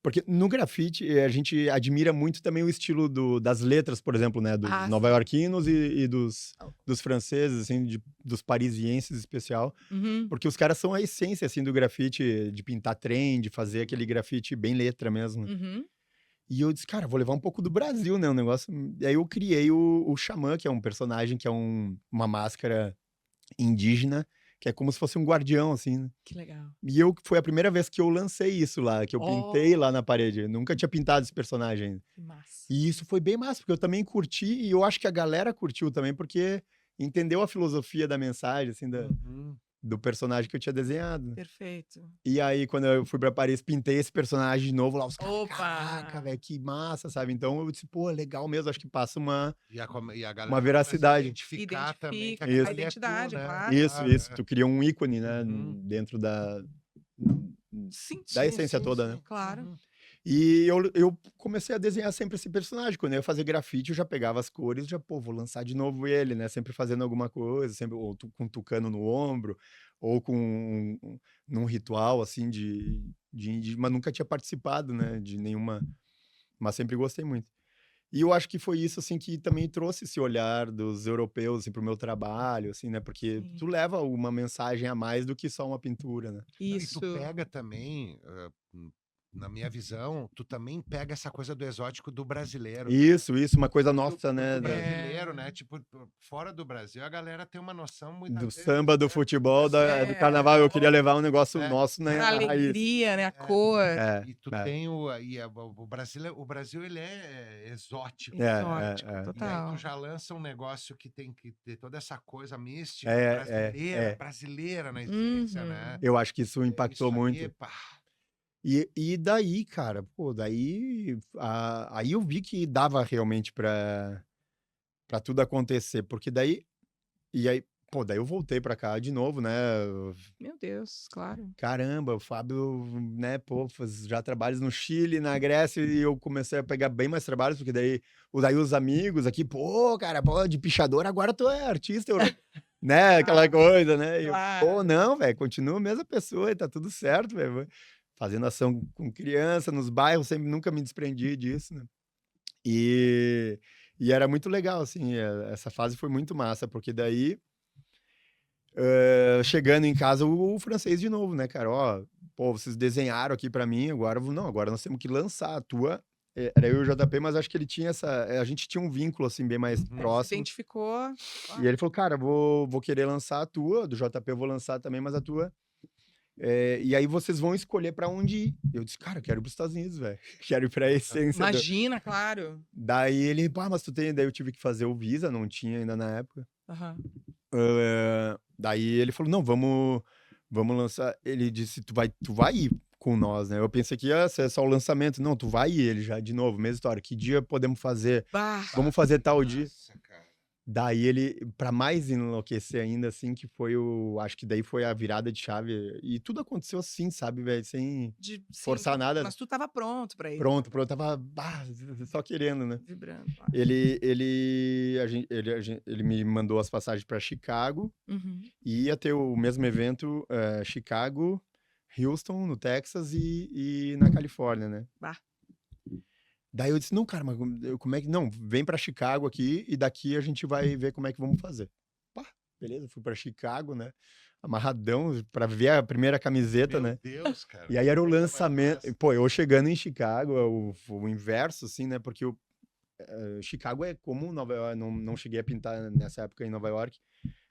Porque no grafite a gente admira muito também o estilo das letras, por exemplo, né? Dos Ah, nova-iorquinos e dos franceses, assim, dos parisienses em especial. Uhum. Porque os caras são a essência, assim, do grafite, de pintar trem, de fazer aquele grafite bem letra mesmo. Uhum. E eu disse, cara, vou levar um pouco do Brasil, né? Um negócio... E aí eu criei o Xamã, que é um personagem que é uma máscara indígena, que é como se fosse um guardião, assim, né? Que legal. E foi a primeira vez que eu lancei isso lá, que eu pintei lá na parede. Eu nunca tinha pintado esse personagem. Que massa. E isso foi bem massa, porque eu também curti, e eu acho que a galera curtiu também, porque entendeu a filosofia da mensagem, assim, Uhum. do personagem que eu tinha desenhado. Perfeito. E aí, quando eu fui pra Paris, pintei esse personagem de novo lá, os caras, Opa! caraca, velho, que massa, sabe? Então eu disse, pô, legal mesmo, acho que passa uma E a galera uma veracidade. identificar também. Que Identifica, Isso. a identidade, né? claro. Isso, tu cria um ícone, né, Uhum. dentro da Sim, essência toda, né? claro. Uhum. E eu comecei a desenhar sempre esse personagem. Quando eu ia fazer grafite, eu já pegava as cores, já, pô, vou lançar de novo ele, né? Sempre fazendo alguma coisa, sempre ou com um tucano no ombro, ou num ritual, assim, mas nunca tinha participado, né? De nenhuma... Mas sempre gostei muito. E eu acho que foi isso, assim, que também trouxe esse olhar dos europeus, assim, pro meu trabalho, assim, né? Porque Sim. tu leva uma mensagem a mais do que só uma pintura, né? Isso. E tu pega também, na minha visão, tu também pega essa coisa do exótico do brasileiro. Isso, uma coisa nossa, né? Do brasileiro, né? Tipo, fora do Brasil, a galera tem uma noção muito Do samba, do futebol, do carnaval. Eu queria levar um negócio nosso, né? A alegria, né? A cor. E tu tem o Brasil ele é exótico. Exótico, E aí total. tu já lança um negócio que tem que ter toda essa coisa mística brasileira na essência, né? Eu acho que isso impactou Isso aí, muito. pá. E daí, cara, pô, daí aí eu vi que dava realmente pra tudo acontecer, porque daí pô, daí eu voltei pra cá de novo, né? Meu Deus, claro. Caramba, o Fábio, né, pô, já trabalhos no Chile, na Grécia, e eu comecei a pegar bem mais trabalhos, porque daí os amigos aqui, pô, cara, pô, de pichador, agora tu é artista, né, aquela coisa, né? E eu, Claro. pô, não, velho, continua a mesma pessoa e tá tudo certo, velho. fazendo ação com criança nos bairros, sempre nunca me desprendi disso, né? E, e era muito legal, assim, essa fase foi muito massa, porque daí, chegando em casa, o francês de novo, né, cara? Ó, pô, vocês desenharam aqui pra mim, agora, não, agora nós temos que lançar a tua. Era eu e o JP, mas acho que ele tinha a gente tinha um vínculo, assim, bem mais Se próximo. identificou. E ele falou, cara, vou querer lançar a tua, do JP eu vou lançar também, mas a tua. E aí vocês vão escolher pra onde ir. Eu disse, cara, eu quero ir pros Estados Unidos, velho. Quero ir pra essência. Imagina, claro. Daí ele, pá, mas tu tem. Daí eu tive que fazer o Visa, não tinha ainda na época. Aham. Daí ele falou, não, vamos lançar. Ele disse, tu vai ir com nós, né? Eu pensei que ia ser só o lançamento. Não, tu vai ir, ele já, de novo, mesma história. Que dia podemos fazer? Bah, Vamos fazer tal dia. Nossa, cara. Daí ele, pra mais enlouquecer ainda, assim, que foi acho que daí foi a virada de chave. E tudo aconteceu assim, sabe, velho? Sem sim, forçar nada. mas tu tava pronto pra ir. Pronto, tava só querendo, né? Vibrando. Ele me mandou as passagens pra Chicago Uhum. e ia ter o mesmo evento, Chicago, Houston, no Texas e na Califórnia, né? Bah. Daí eu disse, não, cara, mas como é que... Não, vem pra Chicago aqui e daqui a gente vai ver como é que vamos fazer. Pá, beleza, fui pra Chicago, né? Amarradão pra ver a primeira camiseta, Meu né? Deus, cara. E aí era o Coisa mais lançamento... massa. Pô, eu chegando em Chicago, o inverso, assim, né? Porque Chicago é como Nova York, não cheguei a pintar nessa época em Nova York,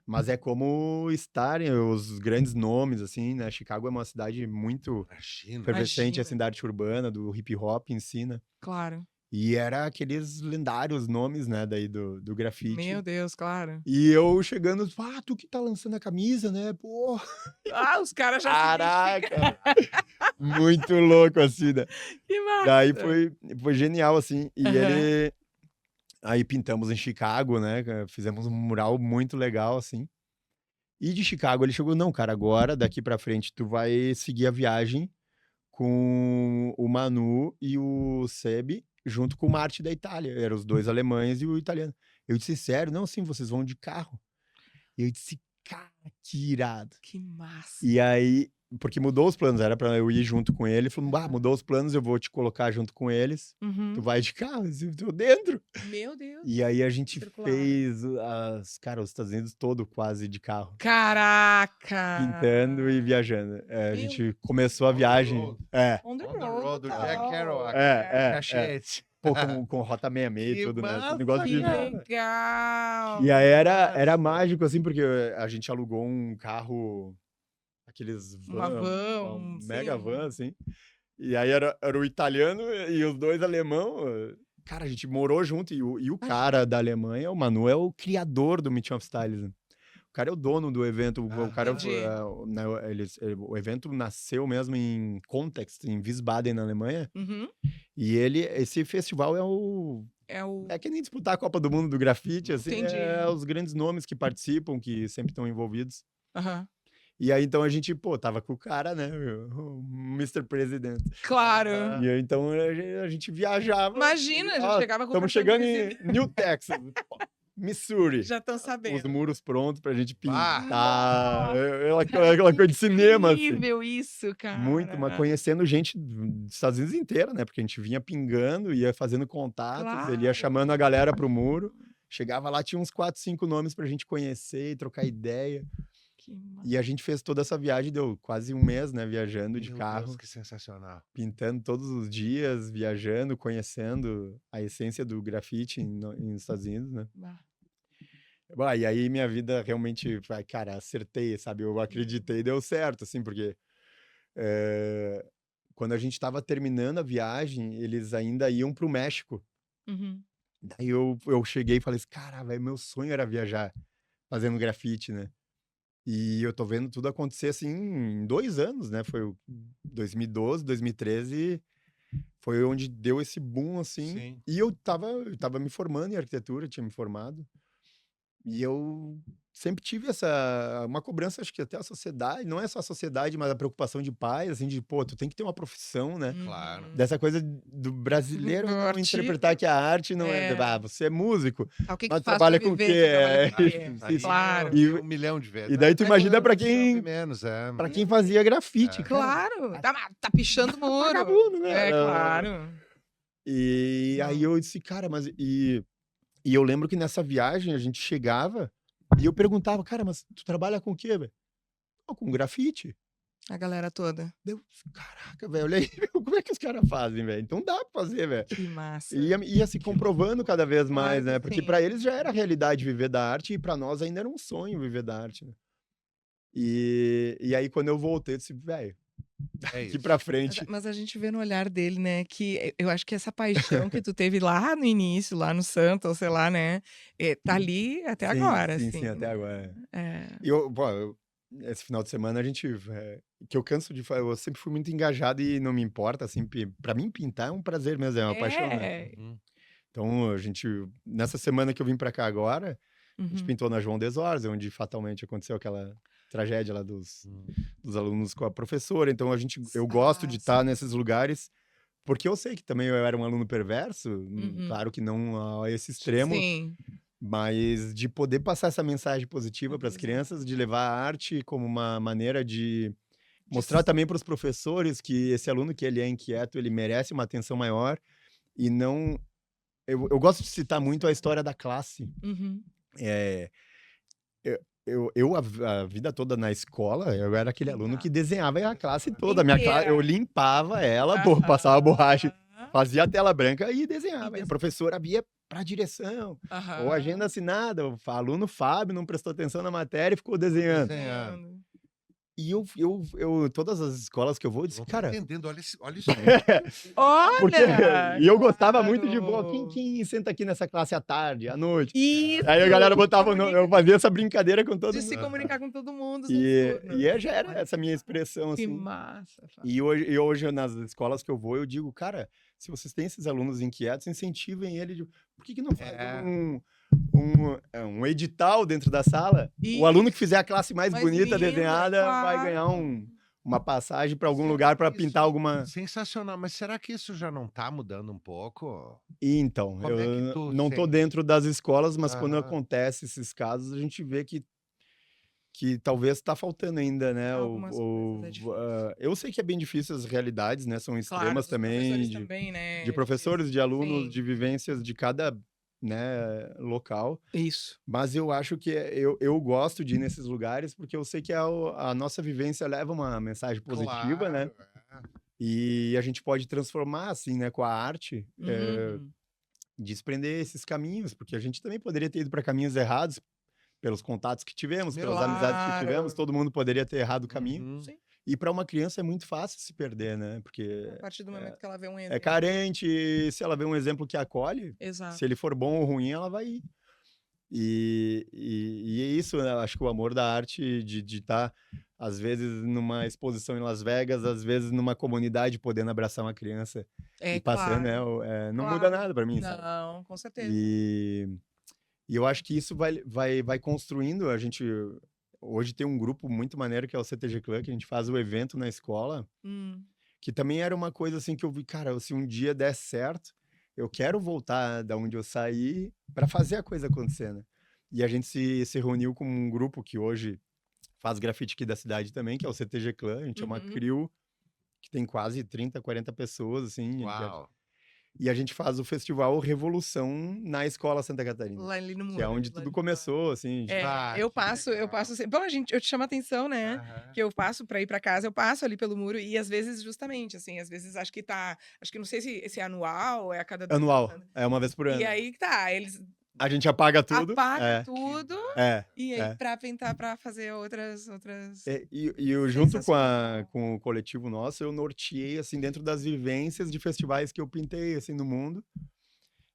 mas é como estarem os grandes nomes, assim, né? Chicago é uma cidade muito Imagina. efervescente, a Imagina. cidade urbana, do hip hop em si, né? Claro. E era aqueles lendários nomes, né, daí do grafite. Meu Deus, claro. E eu chegando, tu que tá lançando a camisa, né? Pô, Ah, os caras já se identificaram. caraca! Muito louco, assim, né? Que massa. Daí foi genial, assim. E Aham. Aí pintamos em Chicago, né? Fizemos um mural muito legal, assim. E de Chicago ele chegou, não, cara, agora, daqui pra frente, tu vai seguir a viagem com o Manu e o Seb, junto com o Marte da Itália. Eram os dois alemães e o italiano. Eu disse, sério? Não, sim, vocês vão de carro. E eu disse, cara, que irado. Que massa. E aí, porque mudou os planos, era pra eu ir junto com ele. Ele falou, mudou os planos, eu vou te colocar junto com eles. Uhum. Tu vai de carro, eu tô dentro. Meu Deus. E aí a gente Circular. fez, os Estados Unidos todo quase de carro. Caraca. Pintando e viajando. A Meu gente começou a On the viagem. road. On the On the road, road, o total. Jack Kerouac. Cachete. Cachete. Pô, com Rota 66 e Que tudo, né? massa, Esse negócio Que de... cara. legal. E aí era Massa. mágico, assim, porque a gente alugou um carro, aqueles Uma van, uma sim, mega van, assim. E aí era o italiano e os dois alemão. Cara, a gente morou junto e o cara da Alemanha, o Manu, é o criador do Meeting of Styles, né? O cara é o dono do evento. O cara, Entendi. o evento nasceu mesmo em Kontext, em Wiesbaden, na Alemanha. Uhum. E esse festival É o... é que nem disputar a Copa do Mundo do grafite, assim, Entendi. os grandes nomes que participam, que sempre estão envolvidos. Aham. E aí, então, a gente, tava com o cara, né, o Mr. President. Claro. E aí, então, a gente viajava. Imagina, já chegava com o Estamos cartão chegando de em visita. New Texas, Missouri. Já estão Os sabendo. muros prontos pra gente Ah! pintar. Aquela coisa de cinema, assim. Incrível isso, cara. Muito, mas conhecendo gente dos Estados Unidos inteira, né? Porque a gente vinha pingando, ia fazendo contatos, ele ia chamando a galera pro muro. Chegava lá, tinha uns 4, 5 nomes pra gente conhecer e trocar ideia. Que massa. E a gente fez toda essa viagem, deu quase um mês, né? Viajando de Meu carro, Deus, que sensacional. pintando todos os dias, viajando, conhecendo a essência do grafite nos Estados Unidos, né? Bah. E aí minha vida realmente, cara, acertei, sabe? Eu acreditei e deu certo, assim, porque quando a gente tava terminando a viagem, eles ainda iam pro México. Uhum. Daí eu cheguei e falei assim, cara, velho, meu sonho era viajar fazendo grafite, né? E eu tô vendo tudo acontecer, assim, em 2 anos, né? Foi 2012, 2013, foi onde deu esse boom, assim. Sim. E eu tava me formando em arquitetura, tinha me formado. E eu sempre tive uma cobrança, acho que até a sociedade, não é só a sociedade, mas a preocupação de pais, assim, de, pô, tu tem que ter uma profissão, né? Claro. Uhum. Dessa coisa do brasileiro Do não artista. interpretar que a arte não é, É. você é músico, Ah, o que mas tu faz pra trabalha com o viver? quê? Tu trabalha com o quê? Sim, Aí sim. Claro. eu vi 1 milhão de vezes. E daí tu Mas imagina pra eu quem, chove menos, pra quem fazia grafite, É. cara. Claro. Tá pichando muro. Vagabundo, né? É, claro. E aí eu disse, cara, mas... E eu lembro que nessa viagem a gente chegava e eu perguntava, cara, mas tu trabalha com o quê, velho? "Não, com grafite." A galera toda. Deu, caraca, velho, olha aí, como é que os caras fazem, velho? Então dá pra fazer, velho. Que massa. E ia se comprovando cada vez mais, Claro né? que Porque sim. pra eles já era realidade viver da arte e pra nós ainda era um sonho viver da arte, né? E aí quando eu voltei, eu disse, velho, É aqui isso. pra frente. Mas a gente vê no olhar dele, né, que eu acho que essa paixão que tu teve lá no início, lá no Santa, ou sei lá, né, tá ali até Sim, agora, sim, assim. sim, até agora. É. E esse final de semana a gente. Que eu canso de falar, eu sempre fui muito engajado e não me importa, assim, pra mim pintar é um prazer mesmo, é uma paixão, né? É. Uhum. Então a gente. Nessa semana que eu vim pra cá agora, a gente Uhum. pintou na João Desores, onde fatalmente aconteceu aquela tragédia lá dos alunos com a professora. Então eu gosto de estar sim. nesses lugares, porque eu sei que também eu era um aluno perverso, Uhum. claro que não a esse extremo, Sim. mas de poder passar essa mensagem positiva para as crianças, de levar a arte como uma maneira de mostrar também para os professores que esse aluno que ele é inquieto, ele merece uma atenção maior e não... Eu gosto de citar muito a história da classe. Uhum. É, a vida toda na escola, eu era aquele aluno que desenhava a classe toda. Eu limpava ela, passava borracha, fazia a tela branca e desenhava. E a professora via para direção, ou agenda assinada, o aluno Fábio não prestou atenção na matéria e ficou desenhando. E todas as escolas que eu vou, eu disse, Não tô cara... entendendo, olha isso aí. Porque, Olha! e eu gostava muito de, claro! quem senta aqui nessa classe à tarde, à noite? Isso! Aí a galera botava, eu fazia essa brincadeira com todo De mundo. se comunicar com todo mundo. Já era essa minha expressão, Que assim. massa! Fábio. E hoje, nas escolas que eu vou, eu digo, cara, se vocês têm esses alunos inquietos, incentivem ele. Por que não faz um edital dentro da sala? O aluno que fizer a classe mais bonita linda, desenhada vai claro. ganhar uma passagem para algum lugar para pintar alguma... Sensacional, mas será que isso já não tá mudando um pouco? Então, Como é que tu não tô sente? dentro das escolas, mas quando Aham. acontece esses casos, a gente vê que talvez tá faltando ainda, né? Algumas coisas é difícil. Eu sei que é bem difícil as realidades, né? São Claro, extremas dos professores também, também, né? de professores, de alunos, Sim. de vivências de cada, né, local. Isso. Mas eu acho que eu gosto de ir nesses lugares porque eu sei que a nossa vivência leva uma mensagem positiva, né? Claro, E a gente pode transformar, assim, né, com a arte, Uhum. desprender esses caminhos, porque a gente também poderia ter ido para caminhos errados pelos contatos que tivemos, pelas amizades que tivemos, todo mundo poderia ter errado o caminho. Uhum. Sim. E para uma criança é muito fácil se perder, né? Porque A partir do momento que ela vê um é exemplo. carente, se ela vê um exemplo que acolhe, Exato. se ele for bom ou ruim, ela vai ir. E é isso, né? Acho que o amor da arte de estar, às vezes, numa exposição em Las Vegas, às vezes numa comunidade, podendo abraçar uma criança e passando, Claro. né? Não Claro. muda nada para mim, sabe? Não, com certeza. E eu acho que isso vai construindo. A gente hoje tem um grupo muito maneiro que é o CTG Club, que a gente faz o evento na escola, que também era uma coisa assim que eu vi, cara, se um dia der certo, eu quero voltar da onde eu saí para fazer a coisa acontecer, né? E a gente se reuniu com um grupo que hoje faz grafite aqui da cidade também, que é o CTG Club. A gente é uma crew que tem quase 30, 40 pessoas, assim. Uau. E a gente faz o festival Revolução na Escola Santa Catarina. Lá ali no Que é muro, onde lá tudo de começou, assim. eu passo assim. Bom, eu te chamo a atenção, né? Aham. Que eu passo pra ir pra casa, eu passo ali pelo muro e às vezes, justamente, assim, às vezes acho que não sei se é anual ou é a cada 2 Anual. anos. É uma vez por ano. E aí que tá, eles A gente apaga tudo. apagam tudo e aí É. pra tentar pra fazer outras... E eu, junto Sensacional. com o coletivo nosso, eu norteei, assim, dentro das vivências de festivais que eu pintei, assim, no mundo.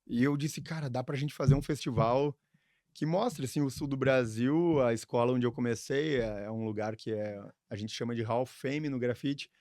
E eu disse, cara, dá pra gente fazer um festival que mostre, assim, o sul do Brasil. A escola onde eu comecei é um lugar que a gente chama de Hall of Fame no grafite,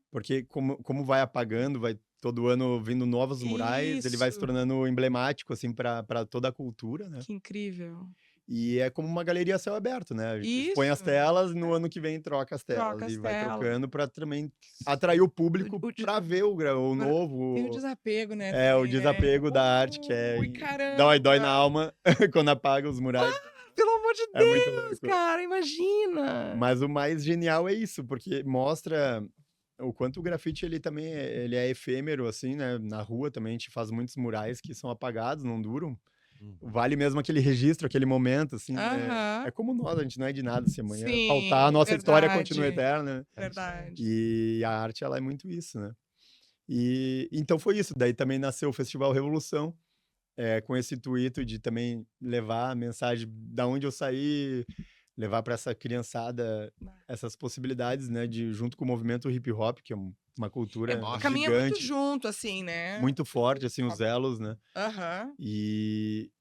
porque como vai apagando, vai todo ano vindo novos murais, ele vai se Isso. tornando emblemático, assim, para toda a cultura, né? Que incrível. E é como uma galeria a céu aberto, né? A gente põe as Isso. telas, no ano que vem troca as telas Troca as e vai telas. trocando pra também atrair o público O de pra ver o Pra- Tem o novo. desapego, né, É, o também, né? desapego da arte, que é. Ui, Dói na caramba! alma quando apaga os murais. Pelo amor de É muito Deus, louco. cara, imagina! Mas o mais genial é isso, porque mostra o quanto o grafite ele também ele é efêmero, assim, né? Na rua também a gente faz muitos murais que são apagados, não duram. Vale mesmo aquele registro, aquele momento, assim, né? Aham. É como nós, a gente não é de nada. Se amanhã Sim, faltar, a nossa história continua verdade. eterna, né? Verdade. E a arte, ela é muito isso, né? E então foi isso. Daí também nasceu o Festival Revolução, com esse intuito de também levar a mensagem da onde eu saí, levar para essa criançada essas possibilidades, né? De junto com o movimento hip hop, que é uma cultura Caminha muito gigante, junto, assim, né? muito forte, assim, os elos, né? Aham. E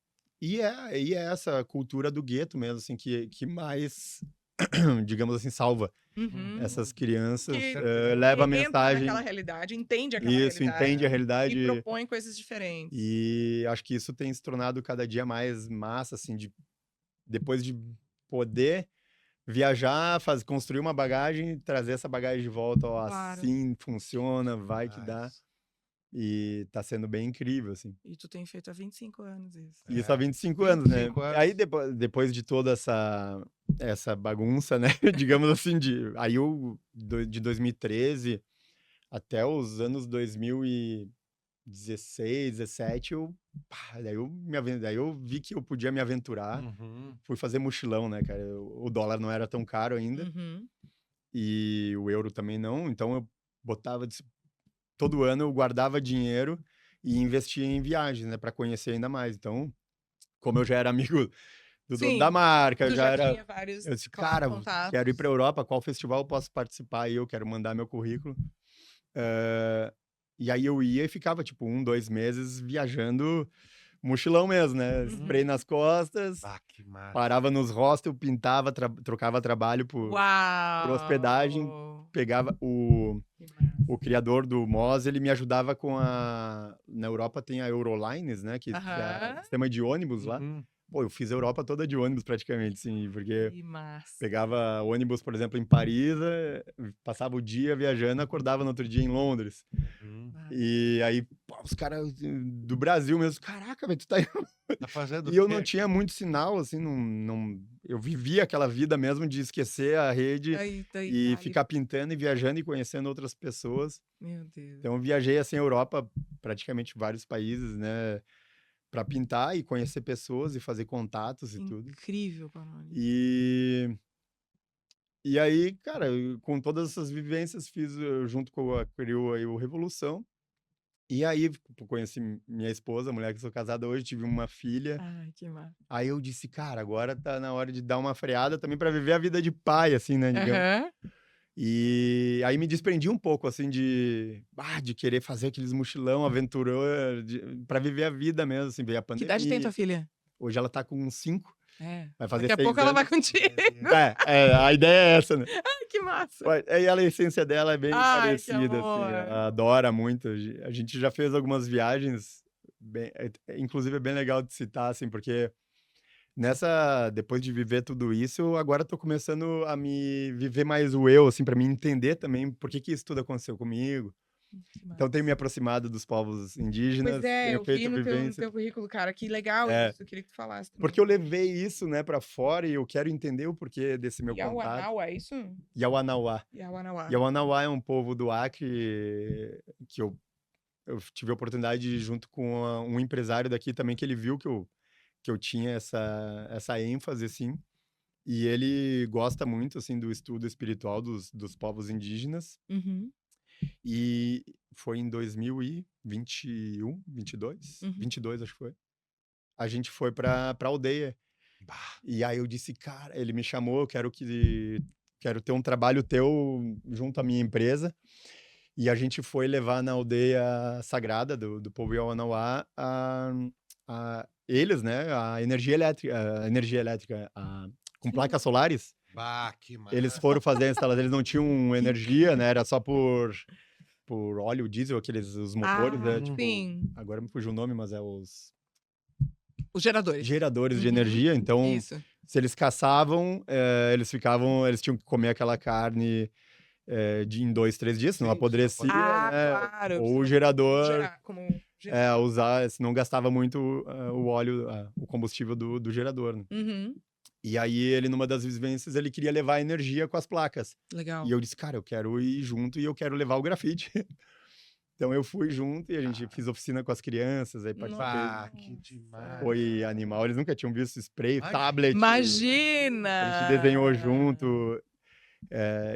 é essa cultura do gueto mesmo, assim, que mais, digamos assim, salva Uhum. essas crianças, Que leva a entra mensagem. naquela realidade, entende aquela Isso, realidade. entende a E realidade. propõe coisas diferentes. E acho que isso tem se tornado cada dia mais massa, assim, depois de poder viajar, construir uma bagagem, trazer essa bagagem de volta, ó, Claro. assim funciona, vai que dá. E tá sendo bem incrível, assim. E tu tem feito há 25 anos isso. Isso há 25 anos, né? 25 anos. Aí depois de toda essa bagunça, né? Digamos assim, aí de 2013 até os anos 2016, 17, daí eu vi que eu podia me aventurar. Fui fazer mochilão, né, cara? O dólar não era tão caro ainda Uhum. e o euro também não. Então eu botava todo ano eu guardava dinheiro e investia em viagens, né, para conhecer ainda mais. Então, como eu já era amigo do dono da Sim, marca, tu já era. tinha vários, Eu disse, claro, cara, contatos. quero ir para Europa, qual festival eu posso participar? E eu quero mandar meu currículo. E aí eu ia e ficava, tipo, 2 meses viajando, mochilão mesmo, né? Spray nas costas, Que massa. parava nos hostels, pintava, trocava trabalho por hospedagem, pegava o criador do Moz, ele me ajudava com na Europa tem a Eurolines, né? Que é o sistema de ônibus lá. Pô, eu fiz a Europa toda de ônibus praticamente, sim, porque Que massa. pegava ônibus, por exemplo, em Paris, passava o dia viajando, acordava no outro dia em Londres. E aí, pô, os caras do Brasil mesmo, caraca, velho, tu tá aí. Tá fazendo E eu o quê? não tinha muito sinal, assim, eu vivia aquela vida mesmo de esquecer a rede e ficar pintando e viajando e conhecendo outras pessoas. Meu Deus. Então eu viajei, assim, a Europa, praticamente vários países, né, para pintar e conhecer pessoas e fazer contatos e tudo. Incrível, Panoni. E aí, cara, com todas essas vivências, fiz junto com a Crew aí o Revolução. E aí, conheci minha esposa, a mulher que eu sou casada hoje, tive uma filha. Ai, que massa. Aí eu disse, cara, agora tá na hora de dar uma freada também para viver a vida de pai, assim, né, digamos. E aí me desprendi um pouco, assim, de querer fazer aqueles mochilão, aventurão, para viver a vida mesmo, assim, ver a Que pandemia. idade tem tua filha? Hoje ela tá com 5. Vai fazer Daqui a 6 pouco ela vai anos. contigo. A ideia é essa, né? Ai, que massa. E a essência dela é bem Ai, que parecida, amor. assim, ela adora muito. A gente já fez algumas viagens, inclusive é bem legal de citar, assim, porque depois de viver tudo isso, eu agora tô começando a me viver mais o eu, assim, para me entender também por que isso tudo aconteceu comigo. Então, tenho me aproximado dos povos indígenas, Pois é, tenho eu feito vi no vivência. teu currículo, cara, que legal isso, eu queria que tu falasse também. Porque eu levei isso, né, para fora e eu quero entender o porquê desse meu contato. Yawanauá, é isso? Yawanauá. Yawanauá. Yawanauá é um povo do Acre que eu tive a oportunidade de ir junto com um empresário daqui também, que ele viu que eu tinha essa ênfase, assim, e ele gosta muito, assim, do estudo espiritual dos povos indígenas. E foi em 2021, 22? 22, acho que foi. A gente foi pra aldeia. E aí eu disse, cara, ele me chamou, quero ter um trabalho teu junto à minha empresa. E a gente foi levar na aldeia sagrada do povo Yawanauá eles, né, a energia elétrica, com placas solares. Que massa. Eles foram fazer a instalação, eles não tinham energia, né, era só por óleo diesel, os motores, né, tipo, sim. agora me fugiu o nome, mas é Os geradores. geradores de Uhum. energia. Então, Isso. se eles caçavam, eles tinham que comer aquela carne em 2, 3 dias, senão Sim, senão apodrecia, Ah, né? claro. Ou o Como gerador gerar, como gerar. usar, senão gastava muito o óleo, o combustível do gerador, né? Uhum. E aí ele, numa das vivências, ele queria levar a energia com as placas. Legal. E eu disse, cara, eu quero ir junto e eu quero levar o grafite. Então eu fui junto e a gente fiz oficina com as crianças, aí participei. Ah, que demais. Foi animal, eles nunca tinham visto spray, Imagina. tablet. Imagina! A gente desenhou junto.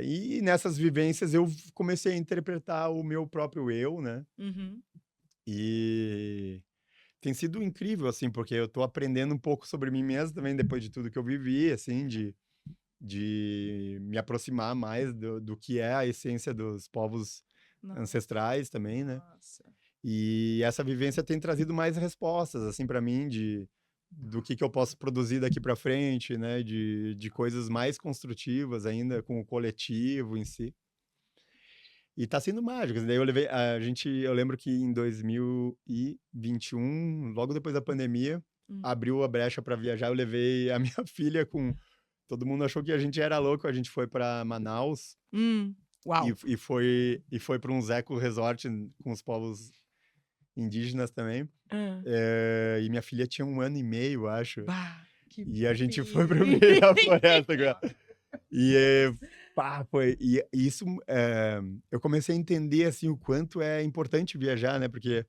E nessas vivências eu comecei a interpretar o meu próprio eu, né? Uhum. E tem sido incrível, assim, porque eu tô aprendendo um pouco sobre mim mesmo também, depois de tudo que eu vivi, assim, de me aproximar mais do que é a essência dos povos ancestrais também, né? Nossa. E essa vivência tem trazido mais respostas, assim, para mim, do que eu posso produzir daqui para frente, né? De coisas mais construtivas ainda com o coletivo em si. E tá sendo mágico. Daí eu lembro que em 2021, logo depois da pandemia, abriu a brecha para viajar. Eu levei a minha filha com. Todo mundo achou que a gente era louco. A gente foi para Manaus Uau. e foi para um eco resort com os povos indígenas também. E minha filha tinha 1 ano e meio, acho. Bah, que E a gente foi pro meio da floresta com ela. E foi. E isso, eu comecei a entender, assim, o quanto é importante viajar, né? Porque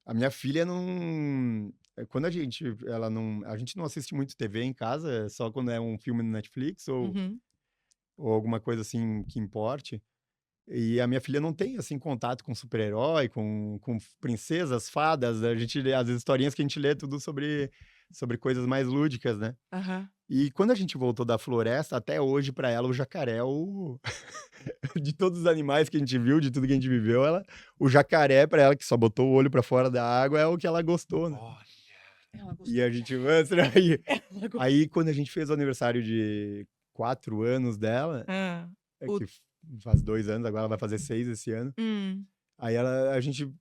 a minha filha não. Quando a gente não assiste muito TV em casa, só quando é um filme no Netflix Uhum. ou alguma coisa assim que importe. E a minha filha não tem, assim, contato com super-herói, com princesas, fadas. A gente as historinhas que a gente lê, tudo sobre coisas mais lúdicas, né? Aham. E quando a gente voltou da floresta, até hoje, pra ela, o jacaré é o. De todos os animais que a gente viu, de tudo que a gente viveu, o jacaré, pra ela, que só botou o olho pra fora da água, é o que ela gostou, né? Olha. Ela gostou. E a gente. Ela gostou. Aí, quando a gente fez o aniversário de 4 anos dela, que faz 2 anos, agora ela vai fazer 6 esse ano. Aí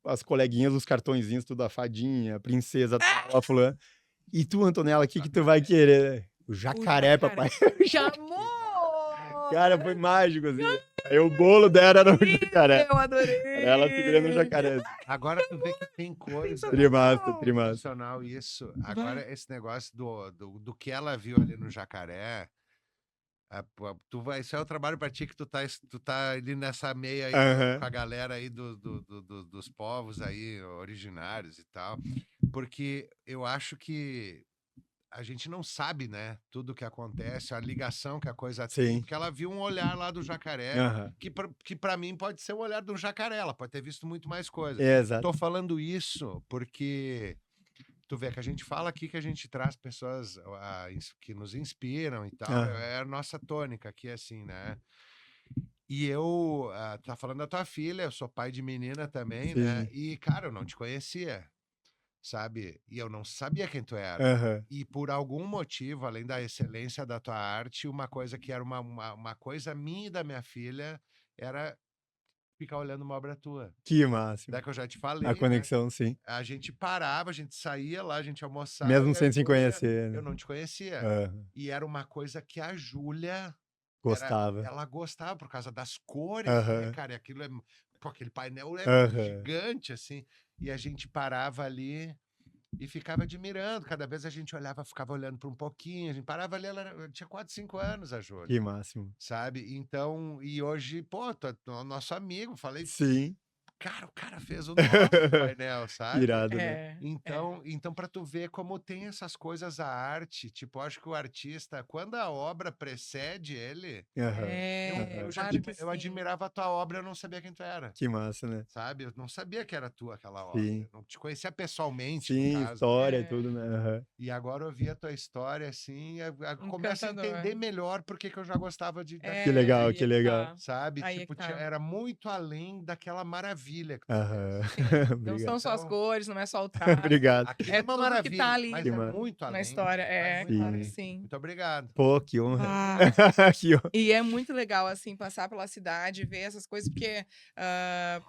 as coleguinhas, os cartõezinhos, tudo a fadinha, a princesa, a fulana. E tu, Antonella, o que tu vai querer? O jacaré, papai. Chamou! Cara, foi mágico, assim. Aí o bolo dela era um jacaré. Eu adorei! Era ela segurando um jacaré. Agora tu vê que tem coisa. Trimassa. Sensacional isso. Agora, esse negócio do que ela viu ali no jacaré. Isso é o trabalho pra ti que tu tá ali nessa meia aí com a galera aí dos povos aí originários e tal. Porque eu acho que a gente não sabe, né, tudo que acontece, a ligação que a coisa tem, Sim. porque ela viu um olhar lá do jacaré, que para mim pode ser o olhar do jacaré, ela pode ter visto muito mais coisa. Exato. Tô falando isso porque tu vê que a gente fala aqui que a gente traz pessoas que nos inspiram e tal, é a nossa tônica aqui, assim, né? E eu, tá falando da tua filha, eu sou pai de menina também, né? E, cara, eu não te conhecia, sabe? E eu não sabia quem tu era. E por algum motivo, além da excelência da tua arte, uma coisa que era uma coisa minha e da minha filha era ficar olhando uma obra tua. Que máximo. Daí que eu já te falei, A conexão, sim. A gente parava, a gente saía lá, a gente almoçava. Mesmo sem se conhecer, né? Eu não te conhecia. E era uma coisa que a Júlia gostava. Ela gostava por causa das cores, né, cara? E aquilo aquele painel gigante, assim. E a gente parava ali e ficava admirando. Cada vez a gente olhava, ficava olhando para um pouquinho. A gente parava ali, ela tinha 4, 5 anos, a Júlia. Que máximo. Sabe? Então, e hoje, pô, tu é nosso amigo. Falei, sim. Cara, o cara fez o nosso painel, sabe? Irado, né? Então, pra tu ver como tem essas coisas, a arte, tipo, acho que o artista, quando a obra precede ele, eu admirava a tua obra, eu não sabia quem tu era. Que massa, né? Sabe? Eu não sabia que era tua aquela obra. Sim. Eu não te conhecia pessoalmente, sim, no caso. História, tudo, né? E agora eu vi a tua história, assim, começo a entender melhor porque que eu já gostava de... Que legal, que legal. Sabe? Tipo, era muito além daquela maravilha maravilha que tu Aham. fez. Sim. Não Obrigado. são só as Então, cores, não é só o traço, Obrigado. aquilo é é uma tudo que maravilha, tá ali mas Que é massa. muito na além. história. Vai É, muito claro que além. sim. Muito obrigado. Pô, que honra. Ah, Que honra. e é muito legal, assim, passar pela cidade e ver essas coisas, porque,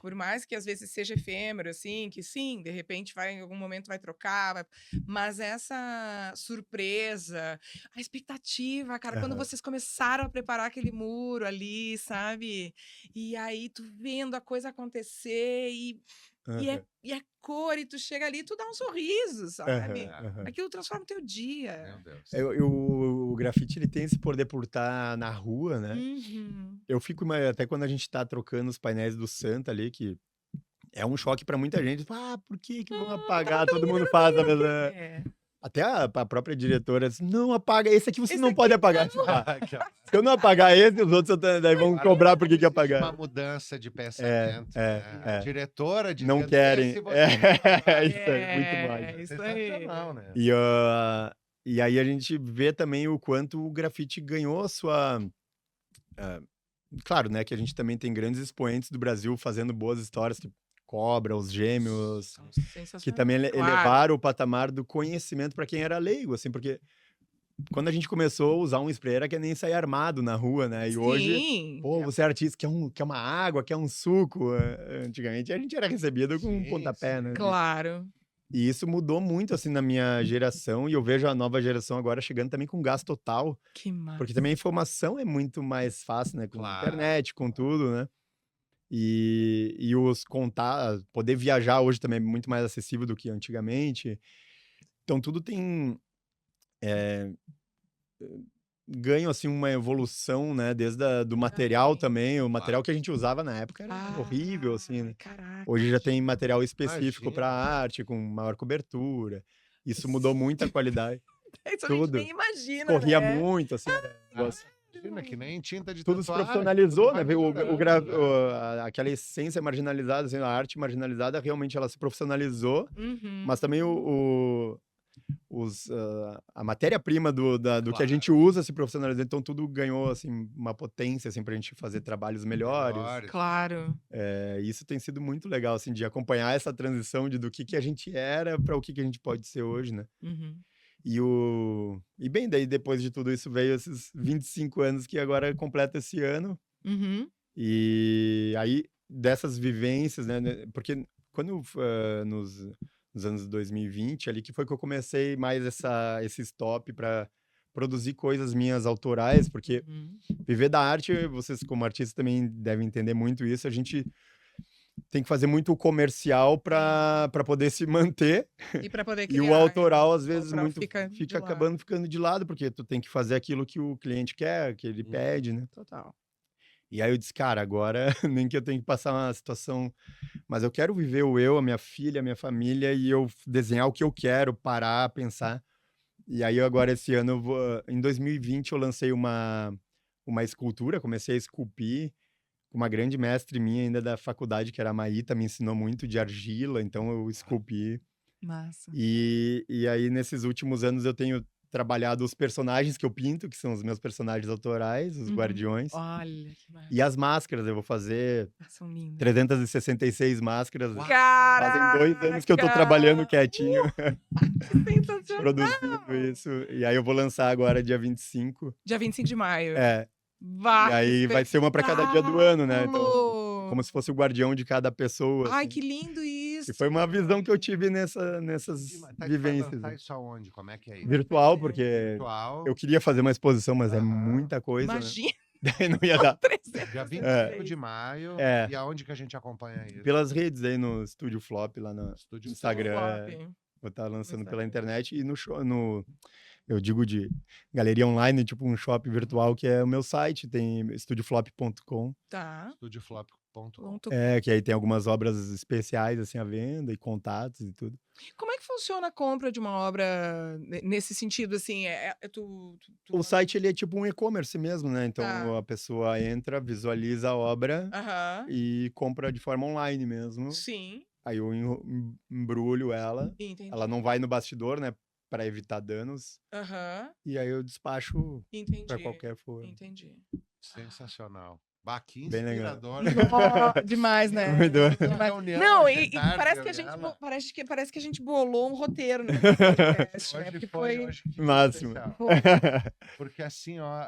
por mais que às vezes seja efêmero, assim, que sim, de repente vai, em algum momento vai trocar, mas essa surpresa, a expectativa, cara, quando Aham. vocês começaram a preparar aquele muro ali, sabe? E aí tu vendo a coisa acontecer Aham. e é cor, e tu chega ali e tu dá um sorriso, sabe? Aham. Aham. Aquilo transforma o teu Meu dia. Deus. O grafite ele tem esse poder por estar na rua, né? Uhum. Eu fico, até quando a gente tá trocando os painéis do Santa ali, que é um choque pra muita gente. Ah, por que que vão apagar? Todo mundo faz a mesma. É. Até a própria diretora disse, não apaga, esse aqui você Esse não aqui pode apagar. Tipo, Aqui, ó. se eu não apagar esse, os outros daí vão Agora cobrar por que existe apagar. uma mudança de É, pensamento, é, né? A é. diretora Não dizendo, querem. esse você não apaga. É, isso aí, muito mais. É, isso Sensacional, aí. né? E aí a gente vê também o quanto o grafite ganhou a sua. ah, Claro, né, que a gente também tem grandes expoentes do Brasil fazendo boas histórias, tipo Cobra, os Gêmeos, São que sensacionais. também Claro. elevaram o patamar do conhecimento para quem era leigo, assim, porque quando a gente começou a usar um spray era que nem sair armado na rua, né? E hoje, Sim. pô, você é artista, quer uma água, quer um suco. Antigamente a gente era recebido com um Sim, pontapé, sim. né? Claro. E isso mudou muito, assim, na minha geração, e eu vejo a nova geração agora chegando também com gás total, Que massa. porque também a informação é muito mais fácil, né? Com Claro, internet, com tudo, né? E os contar, poder viajar hoje também é muito mais acessível do que antigamente. Então tudo tem ganho assim uma evolução, né? Desde do material Sim. também. O claro. material que a gente usava na época era horrível, assim, né? Caraca. Hoje já tem material específico para Imagina. arte, com maior cobertura. Isso mudou muito a qualidade. Isso a gente Tudo. nem imagina, Escorria né? muito, assim, era um negócio. Imagina que nem tinta de Tudo se tatuagem, profissionalizou, tudo né? vai Veio melhorando, né? aquela essência marginalizada, assim, a arte marginalizada, realmente ela se profissionalizou, Uhum. mas também a matéria-prima do que a gente Claro. usa se profissionalizou, então tudo ganhou, assim, uma potência, assim, pra gente fazer trabalhos melhores. Melhores. Claro. Isso tem sido muito legal, assim, de acompanhar essa transição do que a gente era para o que a gente pode ser hoje, né? Uhum. E bem, daí depois de tudo isso veio esses 25 anos que agora completa esse ano. Uhum. E aí, dessas vivências, né? Porque quando nos anos 2020, ali que foi que eu comecei mais esse stop para produzir coisas minhas autorais, porque Uhum. viver da arte, vocês como artistas também devem entender muito isso, a gente tem que fazer muito comercial para poder se manter. E para poder E criar. o autoral, às O vezes, autoral muito fica de fica lado. acabando ficando de lado, porque tu tem que fazer aquilo que o cliente quer, que ele pede, né? Total. E aí eu disse, cara, agora nem que eu tenho que passar uma situação, mas eu quero viver o eu, a minha filha, a minha família, e eu desenhar o que eu quero, parar, pensar. E aí agora esse ano, em 2020, eu lancei uma escultura, comecei a esculpir. Uma grande mestre minha ainda da faculdade, que era a Maíta, me ensinou muito de argila, então eu esculpi. Massa. E aí, nesses últimos anos, eu tenho trabalhado os personagens que eu pinto, que são os meus personagens autorais, os Uhum. guardiões. Olha que massa. E as máscaras, eu vou fazer São lindas. 366 máscaras. Uau. Fazem 2 anos que eu tô trabalhando quietinho, Sensacional. produzindo isso. E aí eu vou lançar agora, dia 25. Dia 25 de maio. É, Vai, e aí vai ser uma para cada dia do ano, né? Então, espetáculo! como se fosse o guardião de cada pessoa. Ai, assim. que lindo isso! E foi uma visão que eu tive nessas Tá, vai vivências. lançar né? isso aonde? Como é que é isso? Virtual, porque Virtual. eu queria fazer uma exposição, mas é Aham. muita coisa, né? Imagina, Daí não ia dar. 300. Dia 25 É. de maio. É. E aonde que a gente acompanha isso? Pelas redes aí no Estúdio Flop, lá no Estúdio Instagram. Flop. Vou estar lançando Instagram. pela internet e no show, eu digo de galeria online, tipo um shopping virtual, que é o meu site, tem estudioflop.com. Tá. Estudioflop.com. Que aí tem algumas obras especiais, assim, à venda e contatos e tudo. Como é que funciona a compra de uma obra nesse sentido, assim? O site, ele é tipo um e-commerce mesmo, né? Então, Tá. a pessoa entra, visualiza a obra Aham. e compra de forma online mesmo. Sim, Aí eu embrulho ela. entendi. Ela não vai no bastidor, né? Para evitar danos. Aham, E aí eu despacho para entendi. qualquer forma. Entendi. Sensacional. Bah, que Bem legal. inspirador. Nó, demais, né? Muito doido. Uma Demais. reunião Não, hoje e tarde, parece eu que e ela. parece que a gente bolou um roteiro no podcast, né? Hoje Porque foi foi. hoje que foi Máximo. especial. Foi. Porque assim, ó,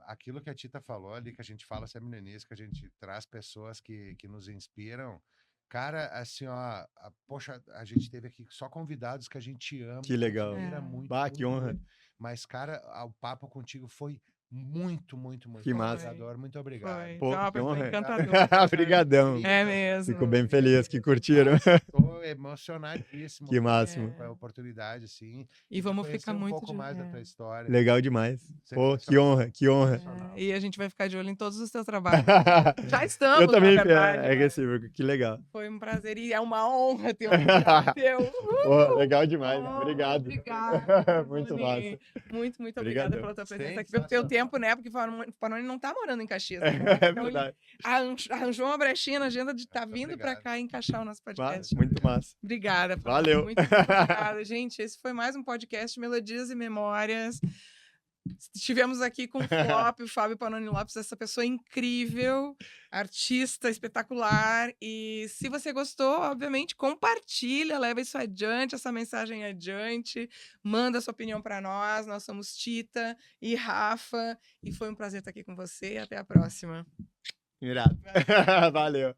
aquilo que a Tita falou ali, que a gente fala sempre no início, que a gente traz pessoas que nos inspiram. Cara, assim, ó, poxa, a gente teve aqui só convidados que a gente ama, Que legal. admira É. muito, Bah, que muito, honra. muito. Mas, cara, o papo contigo foi muito, muito, muito Que massa. inspirador. Muito obrigado. Foi. Pô, Então, é uma que pessoa honra. encantadora. Obrigadão. É mesmo. Fico bem feliz que curtiram. Estou emocionadíssimo Que com máximo. a oportunidade, assim. E de vamos conhecer ficar um muito pouco de... mais da é. tua história. Legal demais. Pô, que Sensacional. honra, que honra. É, e a gente vai ficar de olho em todos os teus trabalhos. Já estamos, Eu também, na verdade. é mas recíproco. Que legal. foi um prazer e é uma honra ter um convidado teu. Pô, legal demais. Oh, Obrigado. obrigada, Muito Panoni. massa. muito obrigada Obrigadão. pela tua presença aqui, pelo teu Sensacional. tempo, né? Porque o Panoni não tá morando em Caxias. Né? É Então ele verdade. arranjou uma brechinha na agenda de estar Muito vindo pra obrigado. cá e encaixar o nosso podcast. Muito massa. Obrigada. Panoni. Valeu. Muito obrigada, gente. Esse foi mais um podcast Melodias e Memórias. Estivemos aqui com o Flop, o Fábio Panoni Lopes, essa pessoa incrível, artista espetacular. E se você gostou, obviamente, compartilha, leva isso adiante, essa mensagem adiante, manda sua opinião para nós. Nós somos Tita e Rafa, e foi um prazer estar aqui com você. Até a próxima. Irado. Valeu.